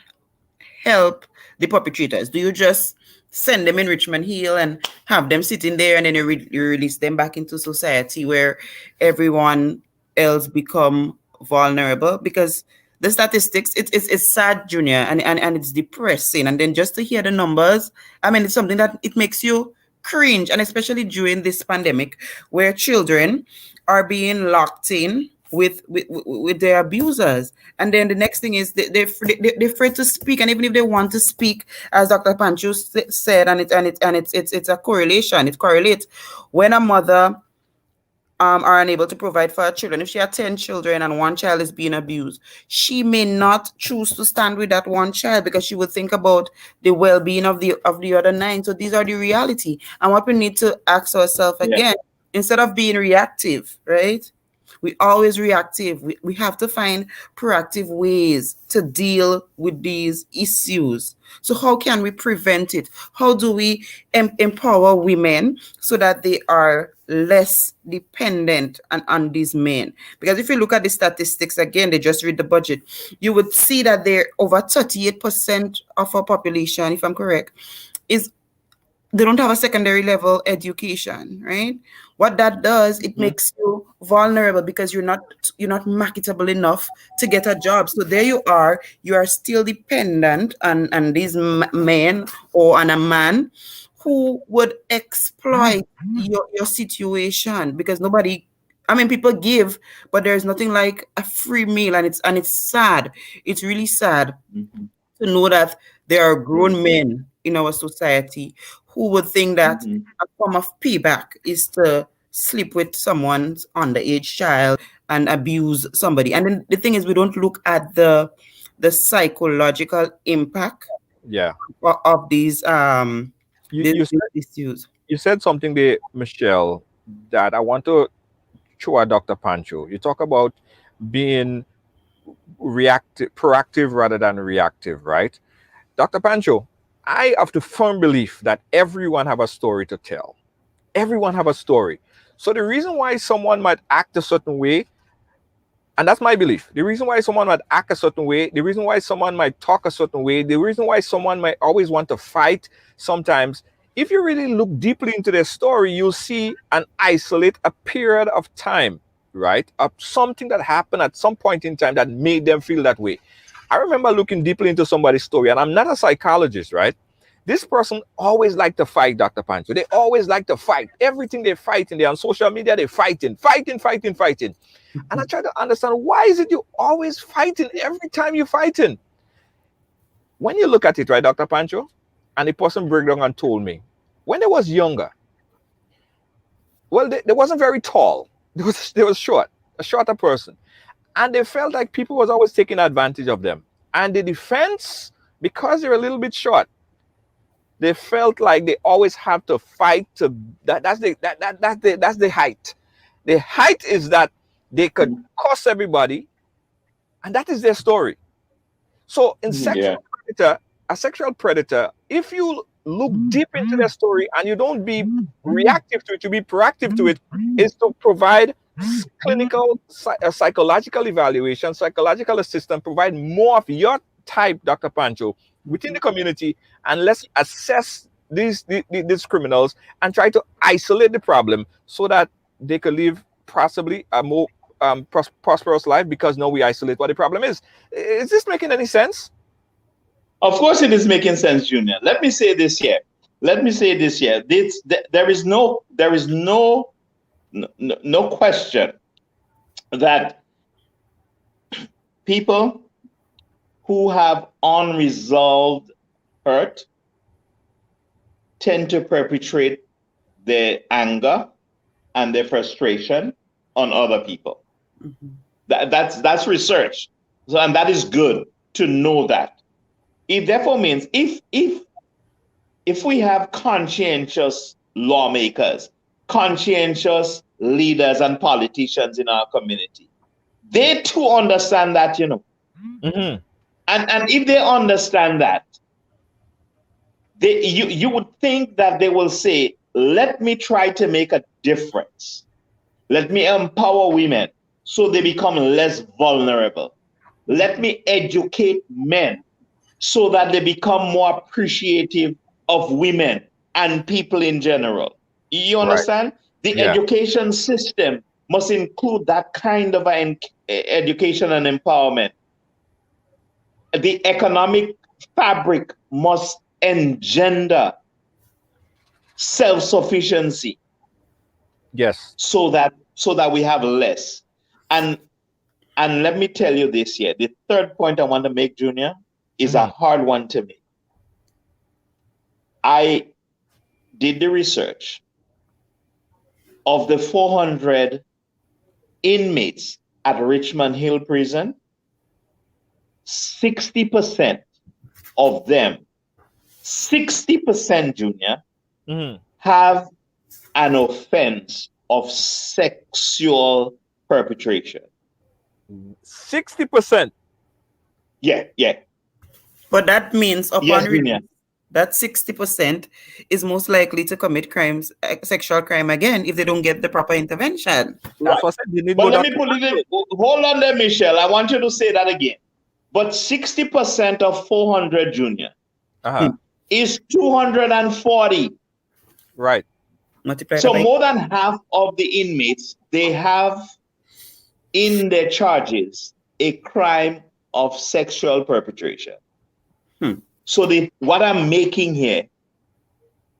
help the perpetrators? Do you just send them in Richmond Hill and have them sitting there, and then you release them back into society where everyone else become vulnerable? Because the statistics, it's sad, Junior, and it's depressing. And then just to hear the numbers, I mean, it's something that it makes you cringe, and especially during this pandemic where children are being locked in with their abusers, and then the next thing is they're afraid to speak, and even if they want to speak, as Dr. Pancho said, and it's a correlation, it correlates. When a mother are unable to provide for her children, if she has 10 children and one child is being abused, she may not choose to stand with that one child because she would think about the well-being of the other nine. So these are the reality, and what we need to ask ourselves Yeah. again, instead of being reactive, right? We always reactive. We have to find proactive ways to deal with these issues. So how can we prevent it? How do we empower women so that they are less dependent on these men? Because if you look at the statistics, again, they just read the budget, you would see that they're over 38% of our population, if I'm correct, is they don't have a secondary level education, right? What that does, it makes you vulnerable because you're not marketable enough to get a job. So there you are still dependent on these men or on a man who would exploit your situation, because nobody, I mean, people give, but there's nothing like a free meal, and it's sad. It's really sad Mhm. to know that there are grown men in our society who would think that Mhm. a form of payback is to sleep with someone's underage child and abuse somebody. And then the thing is, we don't look at the psychological impact Yeah. of these You these, you these said issues. you said something there, Michelle, that I want to throw at Dr. Pancho. You talk about being proactive rather than reactive, right? Dr. Pancho, I have the firm belief that everyone have a story to tell. Everyone have a story. So the reason why someone might act a certain way, and that's my belief, the reason why someone might act a certain way, the reason why someone might talk a certain way, the reason why someone might always want to fight sometimes, if you really look deeply into their story, you'll see and isolate a period of time, right? Of something that happened at some point in time that made them feel that way. I remember looking deeply into somebody's story, and I'm not a psychologist, right? This person always like to fight, Dr. Pancho. They always like to fight. Everything they fighting, they're on social media, they're fighting, fighting, fighting, fighting. And I try to understand, why is it you always fighting every time you're fighting? When you look at it, right, Dr. Pancho, and the person broke down and told me, when they was younger, well, they wasn't very tall. They was short, a shorter person. And they felt like people was always taking advantage of them. And the defense, because they're a little bit short, they felt like they always have to fight to that's the height. The height is that they could cost everybody, and that is their story. So in Yeah. a sexual predator, if you look deep into their story and you don't be reactive to it, you be proactive to it, is to provide clinical, psychological evaluation, psychological assistance, provide more of your type, Dr. Pancho, within the community, and let's assess these criminals and try to isolate the problem so that they could live possibly a more prosperous life, because now we isolate what the problem is. Is this making any sense? Of course, it is making sense, Junior. Let me say this here. Let me say this here. There is no question that people who have unresolved hurt tend to perpetrate their anger and their frustration on other people. That's research. So, and that is good to know that. It therefore means if we have conscientious lawmakers, conscientious leaders and politicians in our community, they too understand that, Mm-hmm. and if they understand that, you would think that they will say, let me try to make a difference. Let me empower women so they become less vulnerable. Let me educate men so that they become more appreciative of women and people in general. You Right. understand? The Yeah. education system must include that kind of education and empowerment. The economic fabric must engender self-sufficiency Yes. so that we have less. And and let me tell you this here. The third point I want to make, Junior, is a Hmm. hard one to me. I did the research of the 400 inmates at Richmond Hill Prison. 60% of them, 60%, Junior, Hmm. have an offense of sexual perpetration. 60%. Yeah, yeah. But that means upon Yes, release, Junior. that 60% is most likely to commit crimes, sexual crime again, if they don't get the proper intervention. That's Right. what I said. You need But more let me Dr. put it in. Pancho. Hold on there, Michelle. I want you to say that again. But 60% of 400, Junior, Uh-huh. is 240. Right. Multiply that So by more than half of the inmates, they have in their charges a crime of sexual perpetration. Hmm. So what I'm making here,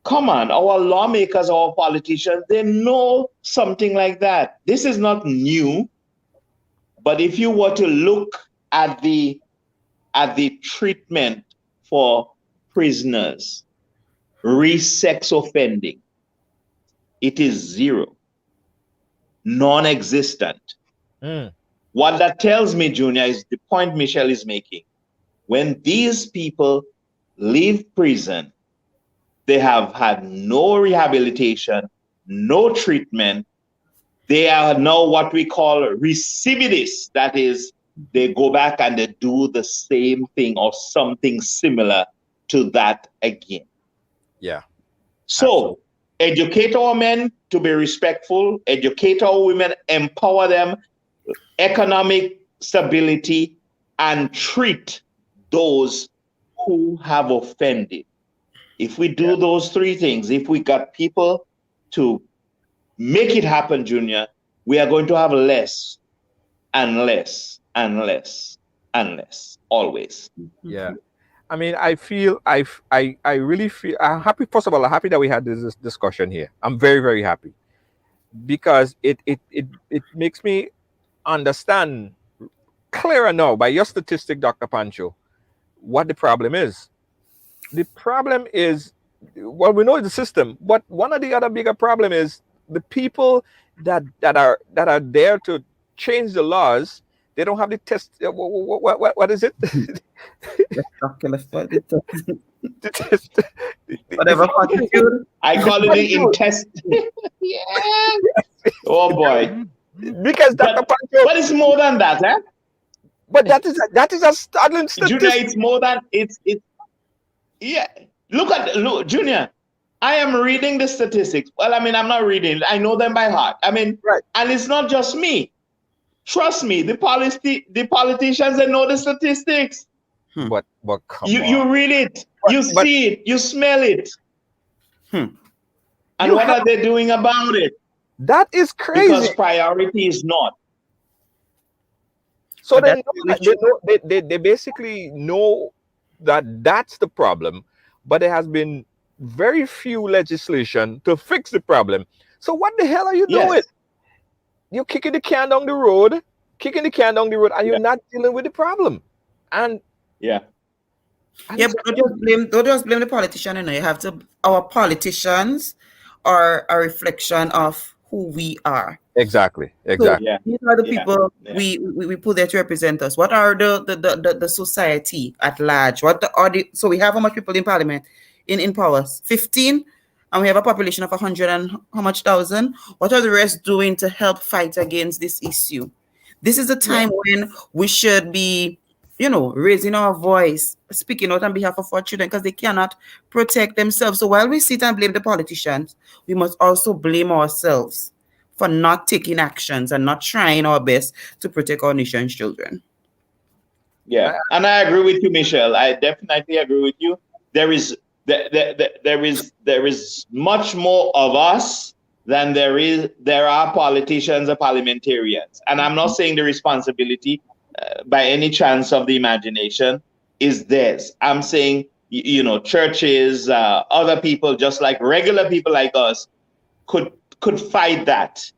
come on, our lawmakers, our politicians, they know something like that. This is not new, but if you were to look at the treatment for prisoners, re-sex offending, it is zero, non-existent. Mm. What that tells me, Junior, is the point Michelle is making. When these people leave prison, they have had no rehabilitation, no treatment. They are now what we call recidivists. That is, they go back and they do the same thing or something similar to that again. Yeah. Absolutely. So, educate our men to be respectful, educate our women, empower them, economic stability, and treat those who have offended. If we Yeah. do those three things, if we got people to make it happen, Junior, we are going to have less and less and less and less, always. Yeah. I mean, I feel I really feel I'm happy. First of all, I'm happy that we had this discussion here. I'm very, very happy because it makes me understand clearer now by your statistic, Dr. Pancho, what the problem is. The problem is, well, we know the system, but one of the other bigger problem is the people that are there to change the laws. They don't have the test. What is it? Oculus, but it- The test. The whatever fortitude. I call it the intest. Yeah. Oh boy. Because Dr. But Pancho, but it's more than that, eh? but that is a startling Junior, statistic. it's more than it's yeah. Look, Junior. I am reading the statistics. Well, I mean, I'm not reading. I know them by heart. I mean, Right. and it's not just me. Trust me, the politicians, they know the statistics. But come You on. read it, But you but see it, you smell it. Hmm. And you what have are they doing about it? that is crazy. Because priority is not. So But they that's know really that they true. know they basically know that that's the problem, but there has been very few legislation to fix the problem. So what the hell are you doing? Yes. You're kicking the can down the road, and you're Yeah. not dealing with the problem. And Yeah. Yeah, it's but crazy. don't just blame the politician. You know, you have to. Our politicians are a reflection of who we are. Exactly, So exactly. Yeah. these are the Yeah. people Yeah. we put there to represent us. What are the society at large? So we have how much people in parliament in powers? 15, and we have a population of 100 and how much thousand? What are the rest doing to help fight against this issue? This is a Yeah. time when we should be raising our voice, speaking out on behalf of our children because they cannot protect themselves. So while we sit and blame the politicians, we must also blame ourselves for not taking actions and not trying our best to protect our nation's children. Yeah, and I agree with you, Michelle. I definitely agree with you. There is there is much more of us than there are politicians or parliamentarians. And I'm not saying the responsibility by any chance of the imagination is theirs. I'm saying churches, other people, just like regular people like us, could fight that.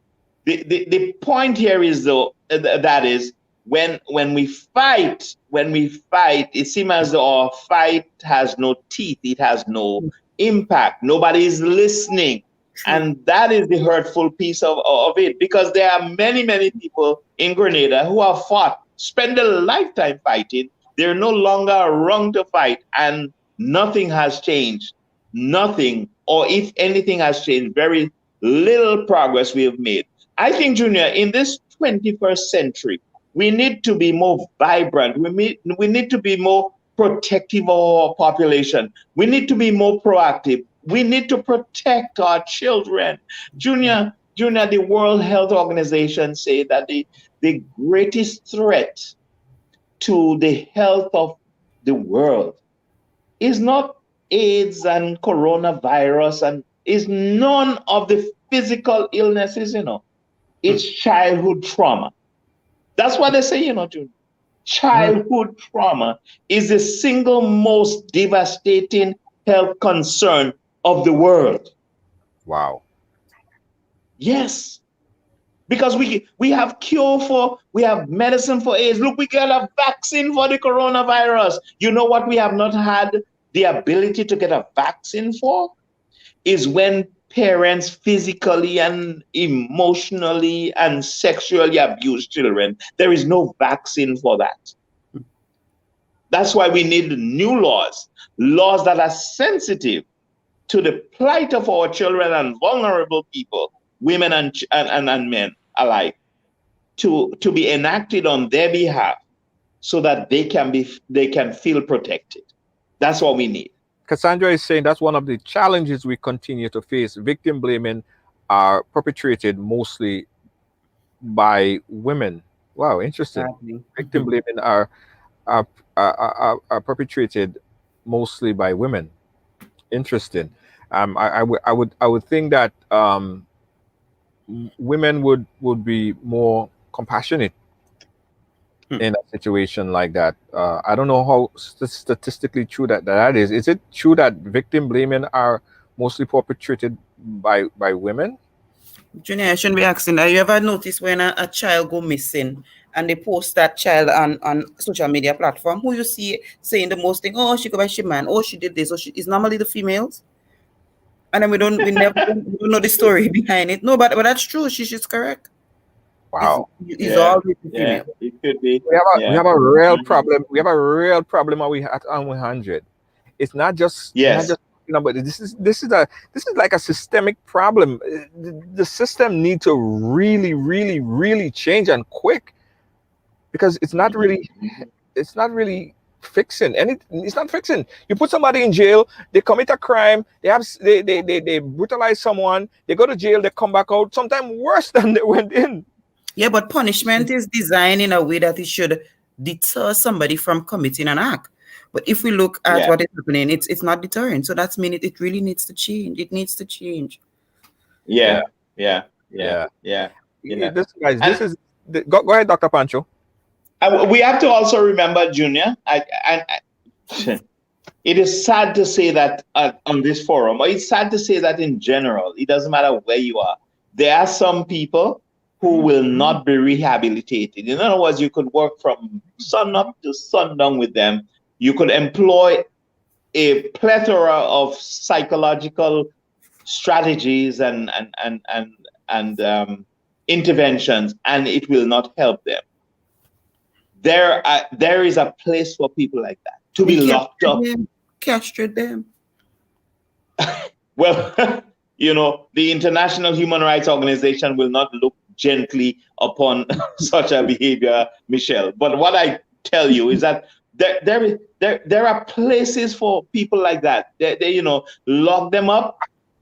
The point here is though that is when we fight, it seems as though our fight has no teeth, it has no impact, nobody is listening. And that is the hurtful piece of it, because there are many people in Grenada who have fought, spend a lifetime fighting. They're no longer around to fight, and nothing has changed. Nothing, or if anything has changed, very little progress we have made. I think, Junior, in this 21st century, we need to be more vibrant. We need to be more protective of our population. We need to be more proactive. We need to protect our children. Junior, the World Health Organization say that the greatest threat to the health of the world is not AIDS and coronavirus, and is none of the physical illnesses, It's childhood trauma. That's what they say, Junior. Childhood trauma is the single most devastating health concern of the world. Wow. Yes. Because we have we have medicine for AIDS. Look, we got a vaccine for the coronavirus. You know what we have not had the ability to get a vaccine for? Is when parents physically and emotionally and sexually abuse children. There is no vaccine for that. That's why we need new laws that are sensitive to the plight of our children and vulnerable people, women and men alike, to be enacted on their behalf so that they can feel protected. That's what we need. Cassandra is saying that's one of the challenges we continue to face. Victim blaming are perpetrated mostly by women. Wow, interesting. Victim blaming are perpetrated mostly by women. Interesting. I would think that women would be more compassionate in a situation like that. I don't know how statistically true that is. Is it true that victim blaming are mostly perpetrated by women? Junior, I shouldn't be asking. Have you ever noticed when a child go missing and they post that child on social media platform, who you see saying the most thing? Oh, she go by she man. Oh, she did this. Oh, it's normally the females. And then we don't know the story behind it. No, but that's true. She's correct. Wow. It's always the female. It could be. We have a real problem. We have a real problem on 100. It's not just but this is like a systemic problem. The system needs to really change, and quick, because it's not really fixing it's not fixing. You put somebody in jail, they commit a crime, they brutalize someone, they go to jail, they come back out sometimes worse than they went in. Yeah, but punishment is designed in a way that it should deter somebody from committing an act. But if we look at what is happening, it's not deterrent. So that's mean it really needs to change. It needs to change. Yeah. This go ahead, Dr. Pancho. We have to also remember, Junior, it is sad to say that on this forum, or it's sad to say that in general, it doesn't matter where you are. There are some people who will not be rehabilitated. In other words, you could work from sun up to sundown with them. You could employ a plethora of psychological strategies and interventions, and it will not help them. There is a place for people like that to be locked up. Castrate them. Well, the International Human Rights Organization will not look gently upon such a behavior, Michelle. But what I tell you is that there are places for people like that. They lock them up,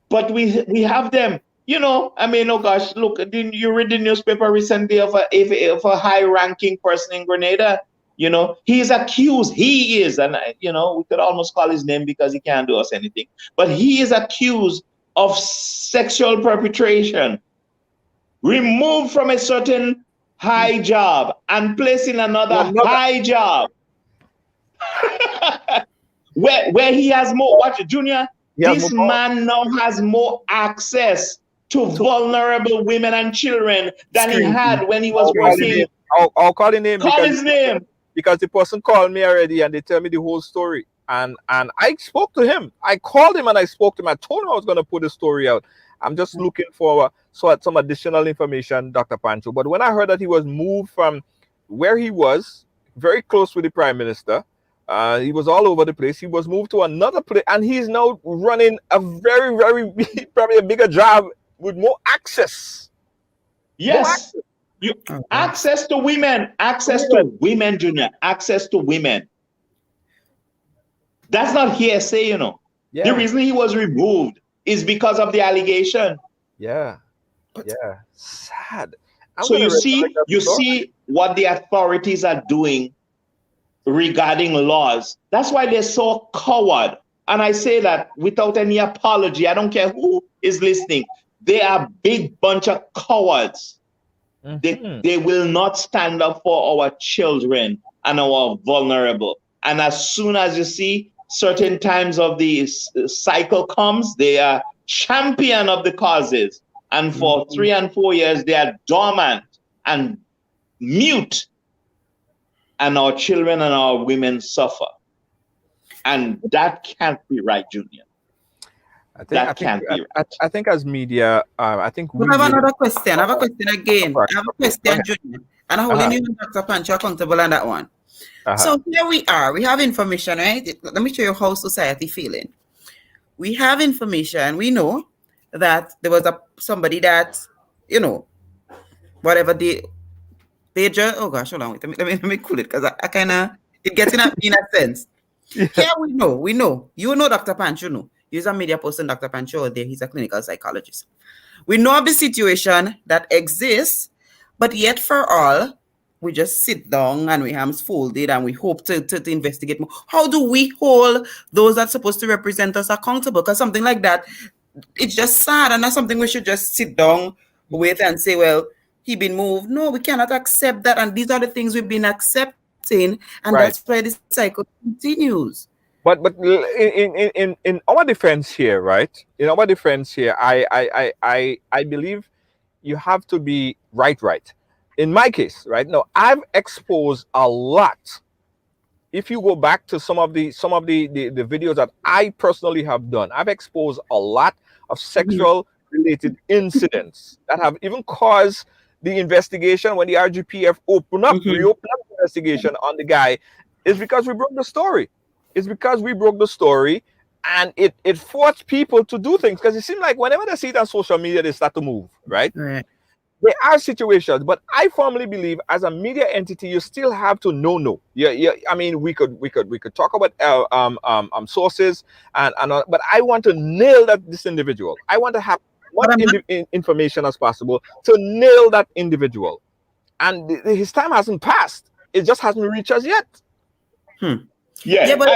but we have them. I mean, oh gosh, look, didn't you read the newspaper recently of a high-ranking person in Grenada? He's accused. He is, and we could almost call his name because he can't do us anything. But he is accused of sexual perpetration, removed from a certain high job and placed in another high job, where he has more. Watch it, Junior. This man now has more access to vulnerable women and children than he had when he was working. I'll call his name. Call his name. Because the person called me already and they tell me the whole story. And I spoke to him. I called him and I spoke to him. I told him I was going to put the story out. I'm just looking for some additional information, Dr. Pancho. But when I heard that he was moved from where he was, very close with the Prime Minister, he was all over the place. He was moved to another place, and he's now running a very, very, probably a bigger job with more access. Yes. Access to women, Junior, access to women. That's not hearsay, Yeah. The reason he was removed is because of the allegation. Yeah. Sad. So you see what the authorities are doing regarding laws. That's why they're so coward. And I say that without any apology. I don't care who is listening. They are a big bunch of cowards. Mm-hmm. They will not stand up for our children and our vulnerable. And as soon as you see certain times of the cycle comes, they are champion of the causes. And for 3 and 4 years, they are dormant and mute. And our children and our women suffer. And that can't be right, Junior. I think as media, I think we have another question. I have a question again. I have a question, Junior. And I'm holding you, Dr. Pancho, accountable on that one. So here we are. We have information, right? Let me show you how society feeling. We have information. We know that there was somebody that, whatever they just, oh gosh, hold on. Let me cool it because I kind of, it gets in a sense. Yeah. Here we know. You know Dr. Pancho, no. He's a media person, Dr. Pancho, there. He's a clinical psychologist. We know of the situation that exists, but yet for all, we just sit down and we hands folded and we hope to investigate more. How do we hold those that's supposed to represent us accountable? Because something like that, it's just sad, and that's something we should just sit down with and say, well, he been moved. No, we cannot accept that. And these are the things we've been accepting, and that's why this cycle continues. But in our defense here, right? In our defense here, I believe you have to be right. In my case, right now, I've exposed a lot. If you go back to some of the videos that I personally have done, I've exposed a lot of sexual related incidents that have even caused the investigation. When the RGPF reopened up the investigation on the guy, is because we broke the story. It's because we broke the story, and it forced people to do things, because it seems like whenever they see it on social media, they start to move, right? There are situations, but I firmly believe as a media entity, you still have to know. Yeah. I mean, we could talk about sources but I want to nail this individual. I want to have much information as possible to nail that individual, and his time hasn't passed. It just hasn't reached us yet. Yeah, but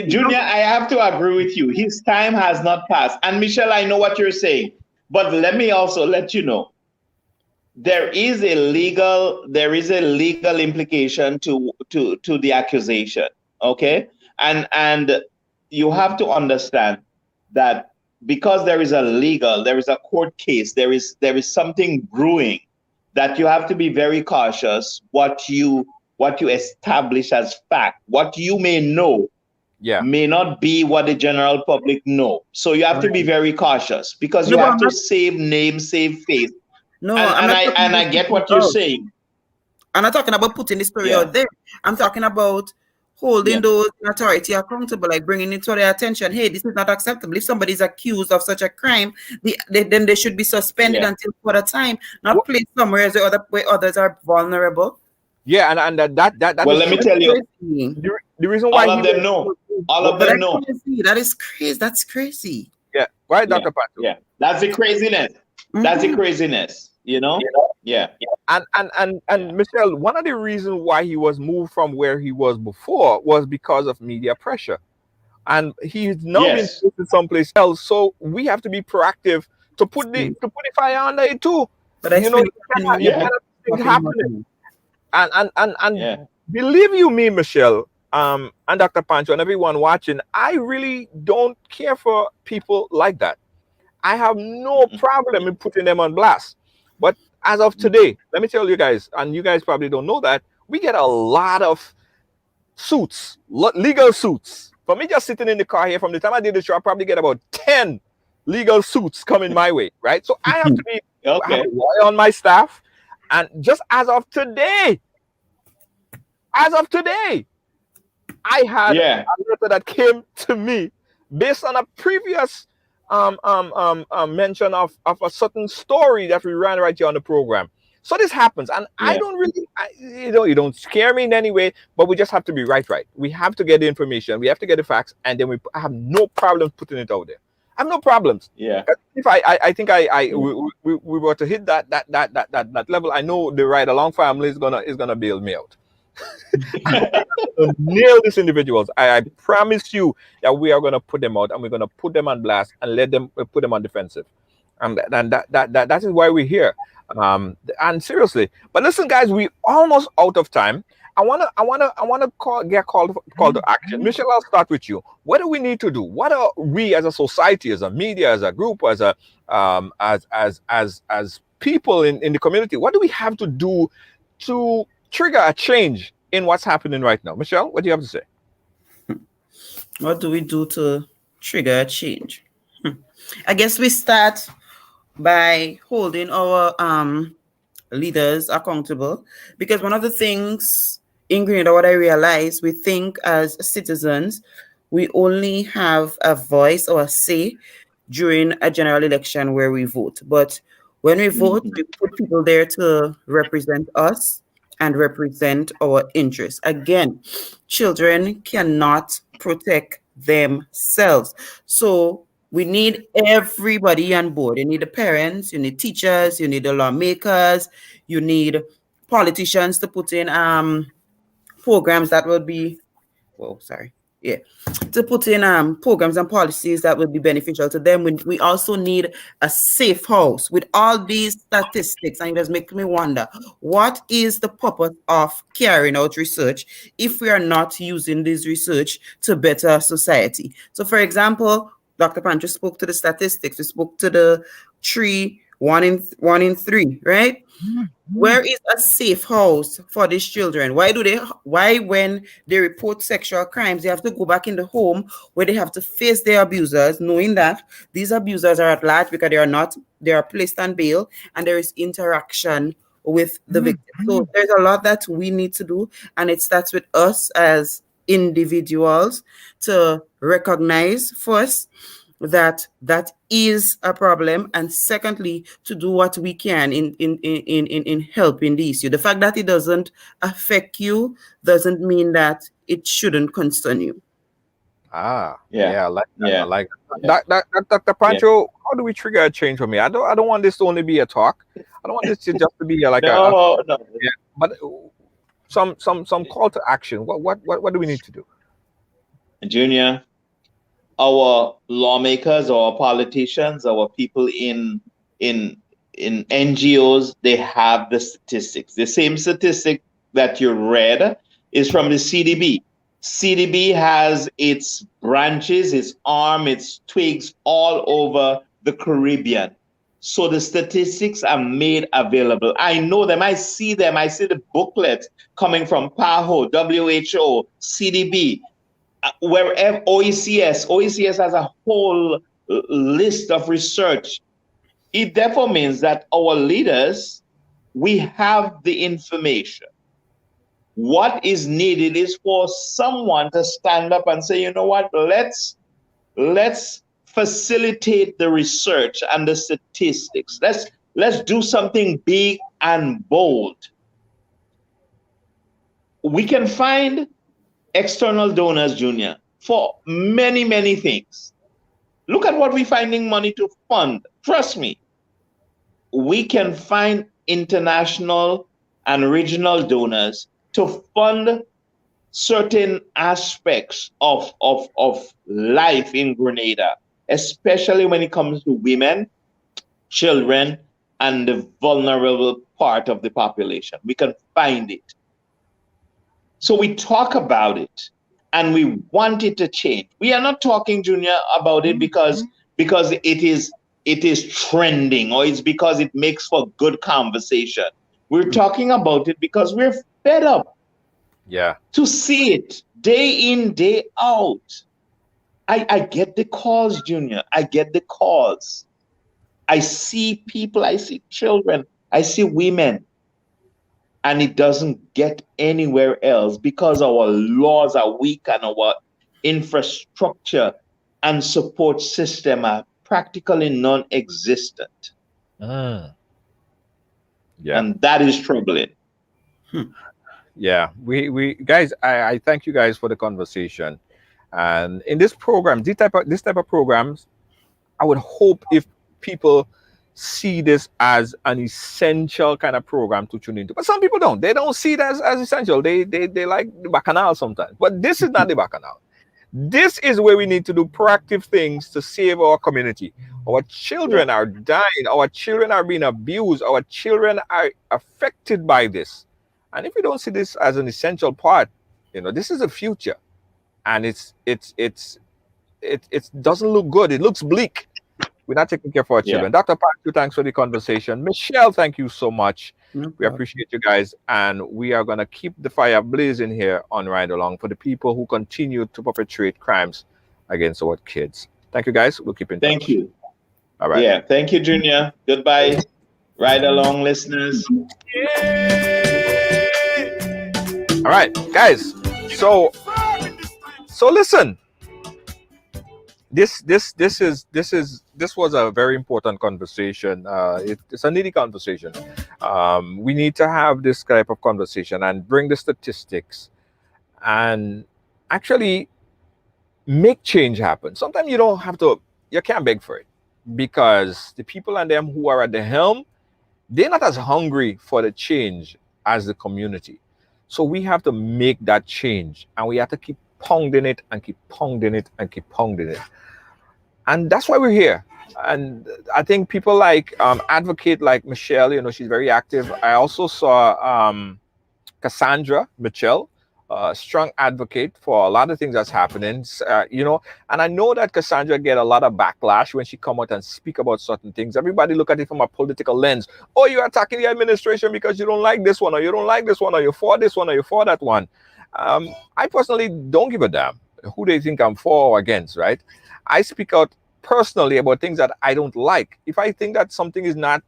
Junior, I have to agree with you. His time has not passed. And Michelle, I know what you're saying, but let me also let you know there is a legal implication to the accusation. Okay, and you have to understand that because there is a court case, there is something brewing, that you have to be very cautious what you establish as fact. What you may know may not be what the general public know. So you have to be very cautious, because you have to save name, save face. No, I get what you're saying. I'm not talking about putting the story out there. I'm talking about holding those authority accountable, like bringing it to their attention. Hey, this is not acceptable. If somebody is accused of such a crime, then they should be suspended until further time, not placed somewhere where others are vulnerable. Yeah, and that Well, is let me true. That's tell you, crazy. The reason why all he of them was, know. All of But them that's know. crazy. That is crazy. That's crazy. yeah, right, Yeah, Dr. Patu. yeah. That's the craziness. That's the Mm-hmm. craziness. You know? Yeah, And yeah, Michelle, one of the reasons why he was moved from where he was before was because of media pressure, and he's now been yes, placed in someplace else. So we have to be proactive to put the fire under it too. But I feel You it happened you more. yeah, cannot see things Happened more happening. now. yeah, And believe you me, Michelle, and Dr. Pancho and everyone watching, I really don't care for people like that. I have no mhm, problem in putting them on blast. But as of mhm, today, let me tell you guys, and you guys probably don't know that, we get a lot of suits, legal suits. For me, just sitting in the car here, from the time I did the show, I probably get about 10 legal suits coming my way, right? So I have to have okay, a lawyer on my staff. And just as of today, I had yeah, a letter that came to me based on a previous mention of a certain story that we ran right here on the program. So this happens, and I yeah, don't really, you don't scare me in any way, but we just have to be right. We have to get the information, we have to get the facts, and then I have no problems putting it out there. I have no problems. yeah, If I think yeah, we were to hit that level, I know the Ridealong family is gonna bail me out. To nail these individuals. I promise you that we are going to put them out, and we're going to put them on blast and let them put them on defensive. And that is why we're here. And seriously, but listen, guys, we almost out of time. I wanna call to action. Michelle, I'll start with you. What do we need to do? What are we as a society, as a media, as a group, as a as people in the community? What do we have to do to trigger a change in what's happening right now? Michelle, what do you have to say? What do we do to trigger a change? I guess we start by holding our leaders accountable, because one of the things, Ingrid, what I realize, we think as citizens we only have a voice or a say during a general election where we vote. But when we vote, mhm, we put people there to represent us and represent our interests. Again, children cannot protect themselves. So we need everybody on board. You need the parents, you need teachers, you need the lawmakers, you need politicians to put in programs that will be, whoa, sorry. Yeah, to put in programs and policies that will be beneficial to them. We also need a safe house with all these statistics, and it does make me wonder, what is the purpose of carrying out research if we are not using this research to better society? So, for example, Dr. Pancho spoke to the statistics. We spoke to the three, one in three, right? Where is a safe house for these children? Why when they report sexual crimes, they have to go back in the home where they have to face their abusers, knowing that these abusers are at large because they are placed on bail, and there is interaction with the victim. So there's a lot that we need to do, and it starts with us as individuals to recognize first that is a problem, and secondly, to do what we can in helping the issue. The fact that it doesn't affect you doesn't mean that it shouldn't concern you. yeah, Yeah, I like that. I yeah, like yeah, that. Dr. yeah. Pancho, how do we trigger a change for me? I don't want this to only be a talk. I don't want this to just to be like a No, no, yeah, but some call to action. What do we need to do? Junior, our lawmakers, our politicians, our people in in NGOs, they have the statistics. The same statistic that you read is from the CDB. CDB has its branches, its arm, its twigs all over the Caribbean. So the statistics are made available. I know them. I see them. I see the booklets coming from PAHO, WHO, CDB, wherever OECS has a whole list of research. It therefore means that our leaders, we have the information. What is needed is for someone to stand up and say, you know what, let's facilitate the research and the statistics. Let's do something big and bold. We can find external donors, Junior, for many, many things. Look at what we're finding money to fund. Trust me, we can find international and regional donors to fund certain aspects of life in Grenada, especially when it comes to women, children, and the vulnerable part of the population. We can find it. So we talk about it and we want it to change. We are not talking, Junior, about it because it is trending or it's because it makes for good conversation. We're talking about it because we're fed up to see it day in, day out. I get the calls, Junior. I get the calls. I see people, I see children, I see women, and it doesn't get anywhere else because our laws are weak and our infrastructure and support system are practically non-existent. Yeah. And that is troubling. Yeah, we guys, I thank you guys for the conversation. And in this program, this type of programs, I would hope if people see this as an essential kind of program to tune into. But some people don't. They don't see it as essential. They like the bacchanal sometimes. But this is not the bacchanal. This is where we need to do proactive things to save our community. Our children are dying. Our children are being abused. Our children are affected by this. And if we don't see this as an essential part, this is the future. And it doesn't look good. It looks bleak. We're not taking care of our children. Dr. Patrick, thanks for the conversation. Michelle, thank you so much. We appreciate you guys. And we are going to keep the fire blazing here on Ride Along for the people who continue to perpetrate crimes against our kids. Thank you, guys. We'll keep in touch. Thank you. All right. Yeah. Thank you, Junior. Goodbye. Ride Along, listeners. All right, guys. So listen. This was a very important conversation. It's a needy conversation. We need to have this type of conversation and bring the statistics and actually make change happen. Sometimes you can't beg for it because the people and them who are at the helm, they're not as hungry for the change as the community. So we have to make that change and we have to keep pounding it and keep pounding it and keep pounding it. And that's why we're here. And I think people like advocate like Michelle, she's very active. I also saw Cassandra Mitchell, strong advocate for a lot of things that's happening, and I know that Cassandra get a lot of backlash when she come out and speak about certain things. Everybody look at it from a political lens. Oh, you're attacking the administration because you don't like this one, or you don't like this one, or you're for this one, or you're for that one. I personally don't give a damn who they think I'm for or against, right? I speak out personally about things that I don't like. If I think that something is not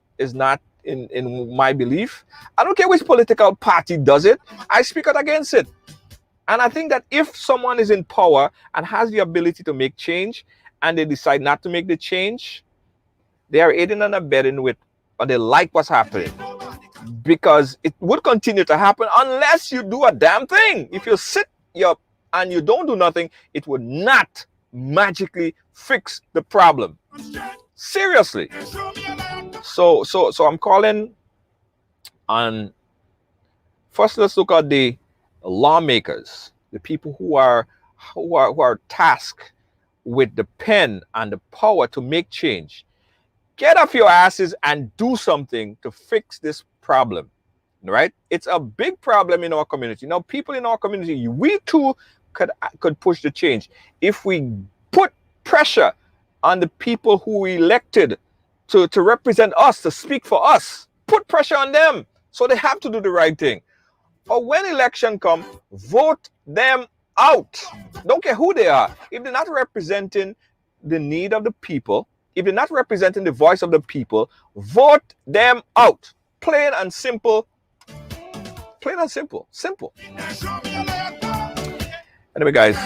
in my belief, I don't care which political party does it, I speak out against it. And I think that if someone is in power and has the ability to make change and they decide not to make the change, they are aiding and abetting with, or they like what's happening. Because it would continue to happen unless you do a damn thing. If you sit up and you don't do nothing, it would not magically fix the problem. Seriously. So I'm calling on, first let's look at the lawmakers, the people who are tasked with the pen and the power to make change. Get off your asses and do something to fix this problem, right? It's a big problem in our community. Now, people in our community, we too could push the change if we put pressure on the people who we elected to represent us, to speak for us. Put pressure on them so they have to do the right thing. Or when election come, vote them out. Don't care who they are. If they're not representing the need of the people, if they're not representing the voice of the people, vote them out. Plain and simple. Plain and simple. Simple. Anyway, guys,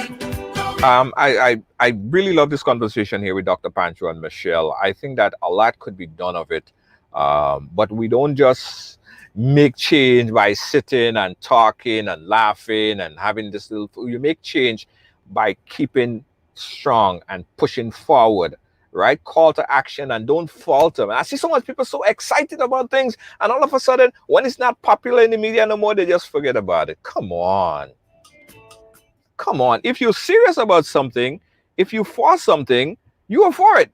I really love this conversation here with Dr. Pancho and Michelle. I think that a lot could be done of it. But we don't just, make change by sitting and talking and laughing and having this little. You make change by keeping strong and pushing forward, right? Call to action and don't falter. And I see so much people so excited about things, and all of a sudden, when it's not popular in the media no more, they just forget about it. Come on. Come on. If you're serious about something, if you for something, you are for it.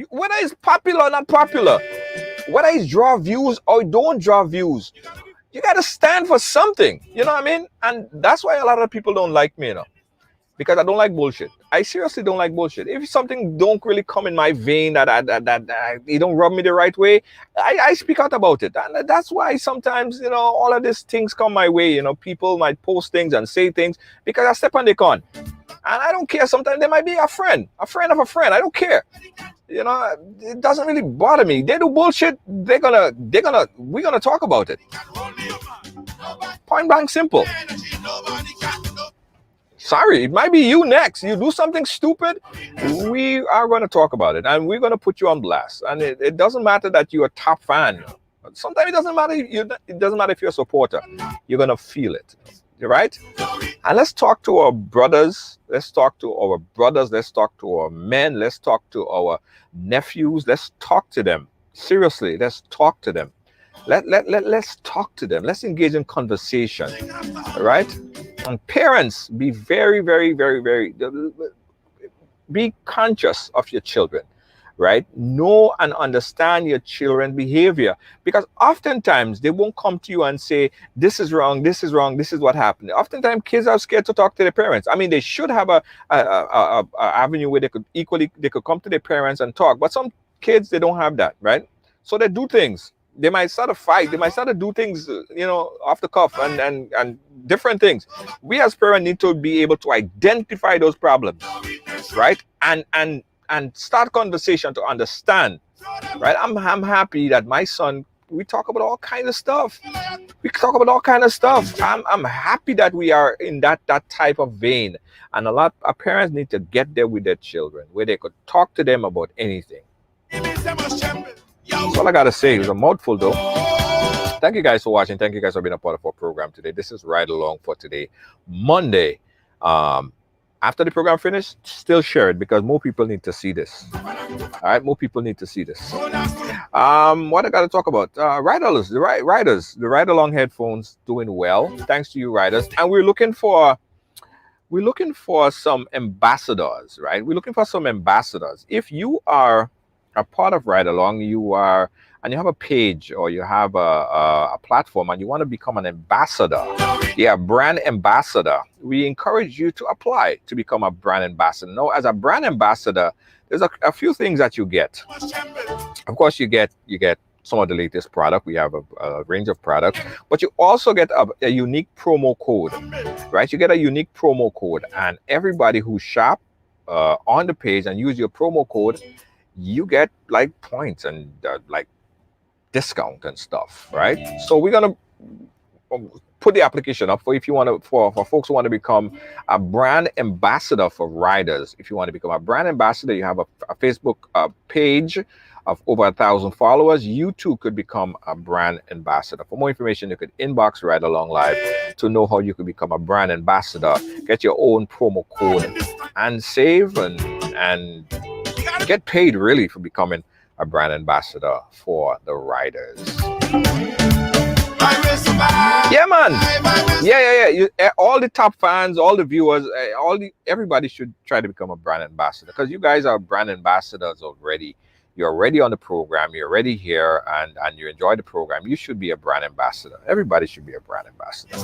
Whether it's popular or not popular, whether it's draw views or don't draw views, you got to stand for something. You know what I mean? And that's why a lot of people don't like me, because I don't like bullshit. I seriously don't like bullshit. If something don't really come in my vein that it don't rub me the right way, I speak out about it. And that's why sometimes, all of these things come my way. People might post things and say things because I step on the con. And I don't care. Sometimes they might be a friend of a friend. I don't care. It doesn't really bother me. They do bullshit. We're gonna talk about it. Point blank simple. Sorry, it might be you next. You do something stupid, we are going to talk about it, and we're going to put you on blast. And it doesn't matter that you're a top fan. Sometimes it doesn't matter. It doesn't matter if you're a supporter. You're going to feel it, right? And let's talk to our brothers. Let's talk to our brothers. Let's talk to our men. Let's talk to our nephews. Let's talk to them. Seriously, let's talk to them. Let's talk to them. Let's engage in conversation, right? And parents, be very, very, very, very, be conscious of your children, right? Know and understand your children's behavior, because oftentimes they won't come to you and say, this is wrong, this is wrong, this is what happened. Oftentimes kids are scared to talk to their parents. I mean, they should have a avenue where they could come to their parents and talk, but some kids, they don't have that, right? So they do things. They might start a fight. They might start to do things, off the cuff and different things. We as parents need to be able to identify those problems, right? And start conversation to understand, right? I'm happy that my son, we talk about all kinds of stuff. I'm happy that we are in that type of vein. And a lot of parents need to get there with their children, where they could talk to them about anything. That's all I gotta say. It was a mouthful, though. Thank you guys for watching. Thank you guys for being a part of our program today. This is Ride Along for today, Monday. After the program finished, still share it, because more people need to see this. All right, more people need to see this. What I gotta talk about? Riders, the Ride Along headphones doing well. Thanks to you, riders. And we're looking for some ambassadors, right? We're looking for some ambassadors. If you are a part of Ride Along, you have a page, or you have a platform, and you want to become an ambassador, brand ambassador, we encourage you to apply to become a brand ambassador. Now, as a brand ambassador, there's a few things that you get. Of course, you get some of the latest product. We have a range of products, but you also get a unique promo code, right? You get a unique promo code, and everybody who shop on the page and use your promo code, you get like points and like discount and stuff, right? So we're gonna put the application up for folks who want to become a brand ambassador for riders. If you want to become a brand ambassador, you have a Facebook page of over 1,000 followers. You too could become a brand ambassador. For more information, you could inbox Ride Along Live to know how you could become a brand ambassador. Get your own promo code and save and get paid really for becoming a brand ambassador for the riders. Yeah, man. Yeah. All the top fans, all the viewers, everybody should try to become a brand ambassador, because you guys are brand ambassadors already. You're already on the program. You're already here, and you enjoy the program. You should be a brand ambassador. Everybody should be a brand ambassador.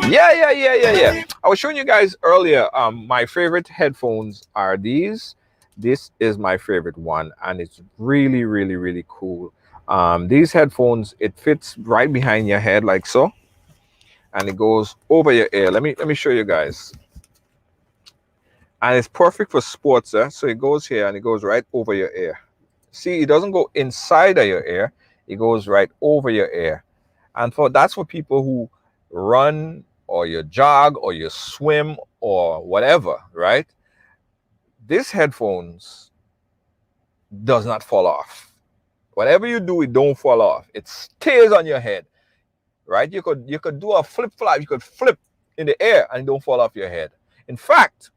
Yeah. I was showing you guys earlier. My favorite headphones are these. This is my favorite one, and it's really, really, really cool. These headphones, it fits right behind your head like so, and it goes over your ear. Let me show you guys. And it's perfect for sports. So it goes here and it goes right over your ear. See, it doesn't go inside of your ear. It goes right over your ear. And that's for people who run, or you jog, or you swim, or whatever, right? This headphones does not fall off, Whatever you do, it don't fall off. It stays on your head, right? You could do a flip flop. You could flip in the air and it don't fall off your head. In fact,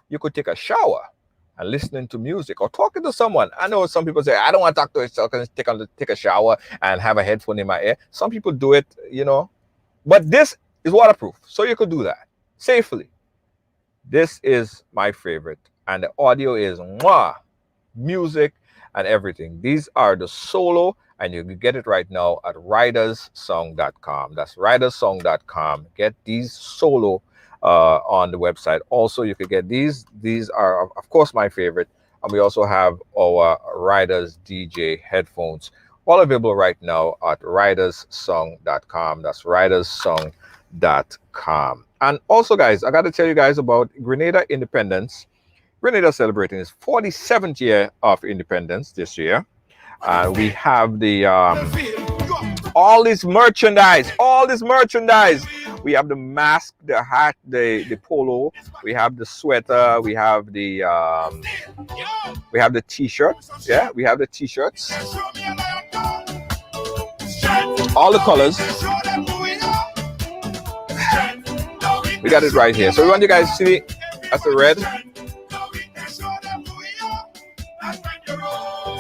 you could take a shower and listening to music or talking to someone. I know some people say, I don't want to talk to it, so I can take a shower and have a headphone in my ear. Some people do it, but this is waterproof, so you could do that safely. This is my favorite, and the audio is music and everything. These are the solo, and you can get it right now at ridersong.com. That's ridersong.com. Get these solo on the website. Also, you could get these. These are, of course, my favorite. And we also have our Riders DJ headphones, all available right now at ridersong.com. That's ridersong.com. And also, guys, I got to tell you guys about Grenada Independence. Grenada celebrating its 47th year of independence this year. We have the all this merchandise. We have the mask, the hat, the polo. We have the sweater. We have the t-shirts. Yeah, we have the t-shirts. All the colors. We got it right here. So we want you guys to see that's the red.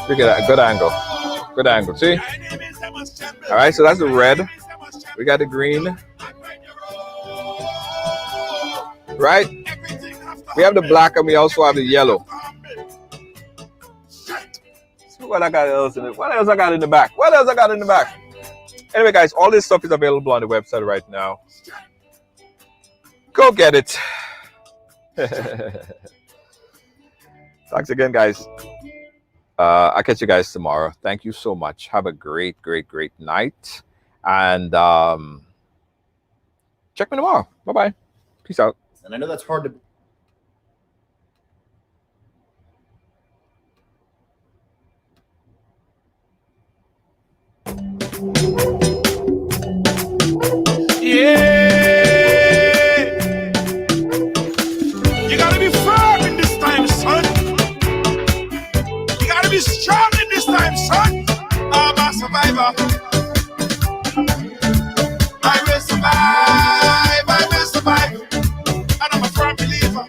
Look at that, good angle. See? All right, so that's the red. We got the green. Right? We have the black and we also have the yellow. So what I got else in it? What else I got in the back? Anyway, guys, all this stuff is available on the website right now. Go get it. Thanks again, guys. I'll catch you guys tomorrow. Thank you so much. Have a great night. And check me tomorrow. Bye-bye. Peace out. And I know that's hard to... You gotta be firm in this time, son. You gotta be strong in this time, son. I'm a survivor. I will survive. And I'm a firm believer.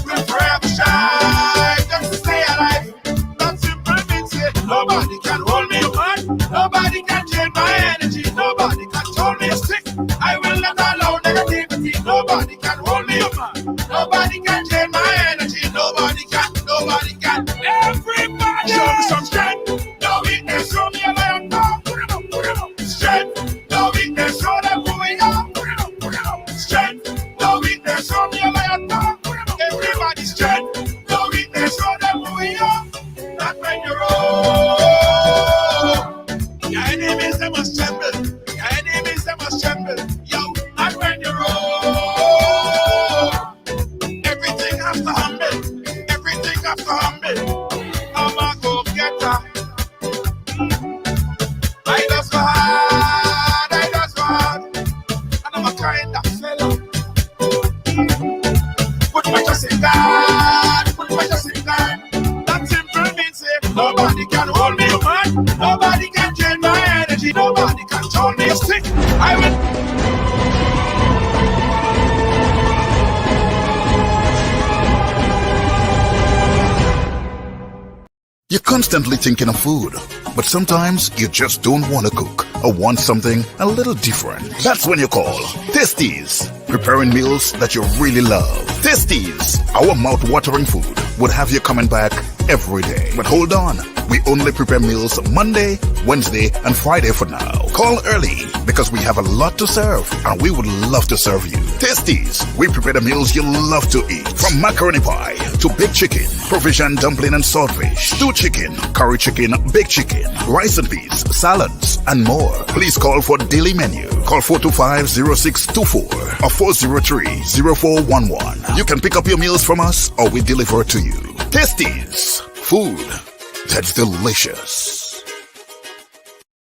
We'll forever shine just to stay alive. That simple means it. Nobody can hold me, man. Nobody can drain my energy. Nobody can hold me a stick. I will not allow negativity. Nobody can hold me, man. Nobody can drain my energy. Nobody can. Everybody show me some strength. No weakness, show me a lion. Strength. No weakness, show them who we are. Strength. No weakness, show me a lion. Everybody strength. No weakness, show them who we are. Not when you're old. Your enemies, they must tremble. Yo, not when you're old. Everything has to humble. I'm a go-getter. I just go hard. And I'm a kind of fella. Put my trust in God. That simple means say, nobody can hold me, man. Nobody can drain my energy. Nobody can hold me a stick. I will. You're constantly thinking of food, but sometimes you just don't want to cook or want something a little different. That's when you call Tasties, preparing meals that you really love. Tasties, our mouth-watering food, would have you coming back every day. But hold on, we only prepare meals Monday, Wednesday, and Friday for now. Call early because we have a lot to serve and we would love to serve you. Tasties, we prepare the meals you love to eat. From macaroni pie to baked chicken, provision dumpling and saltfish, stewed chicken, curry chicken, baked chicken, rice and peas, salads, and more. Please call for daily menu. Call 425-0624 or 403-0411. You can pick up your meals from us or we deliver to you. Tasties, food that's delicious.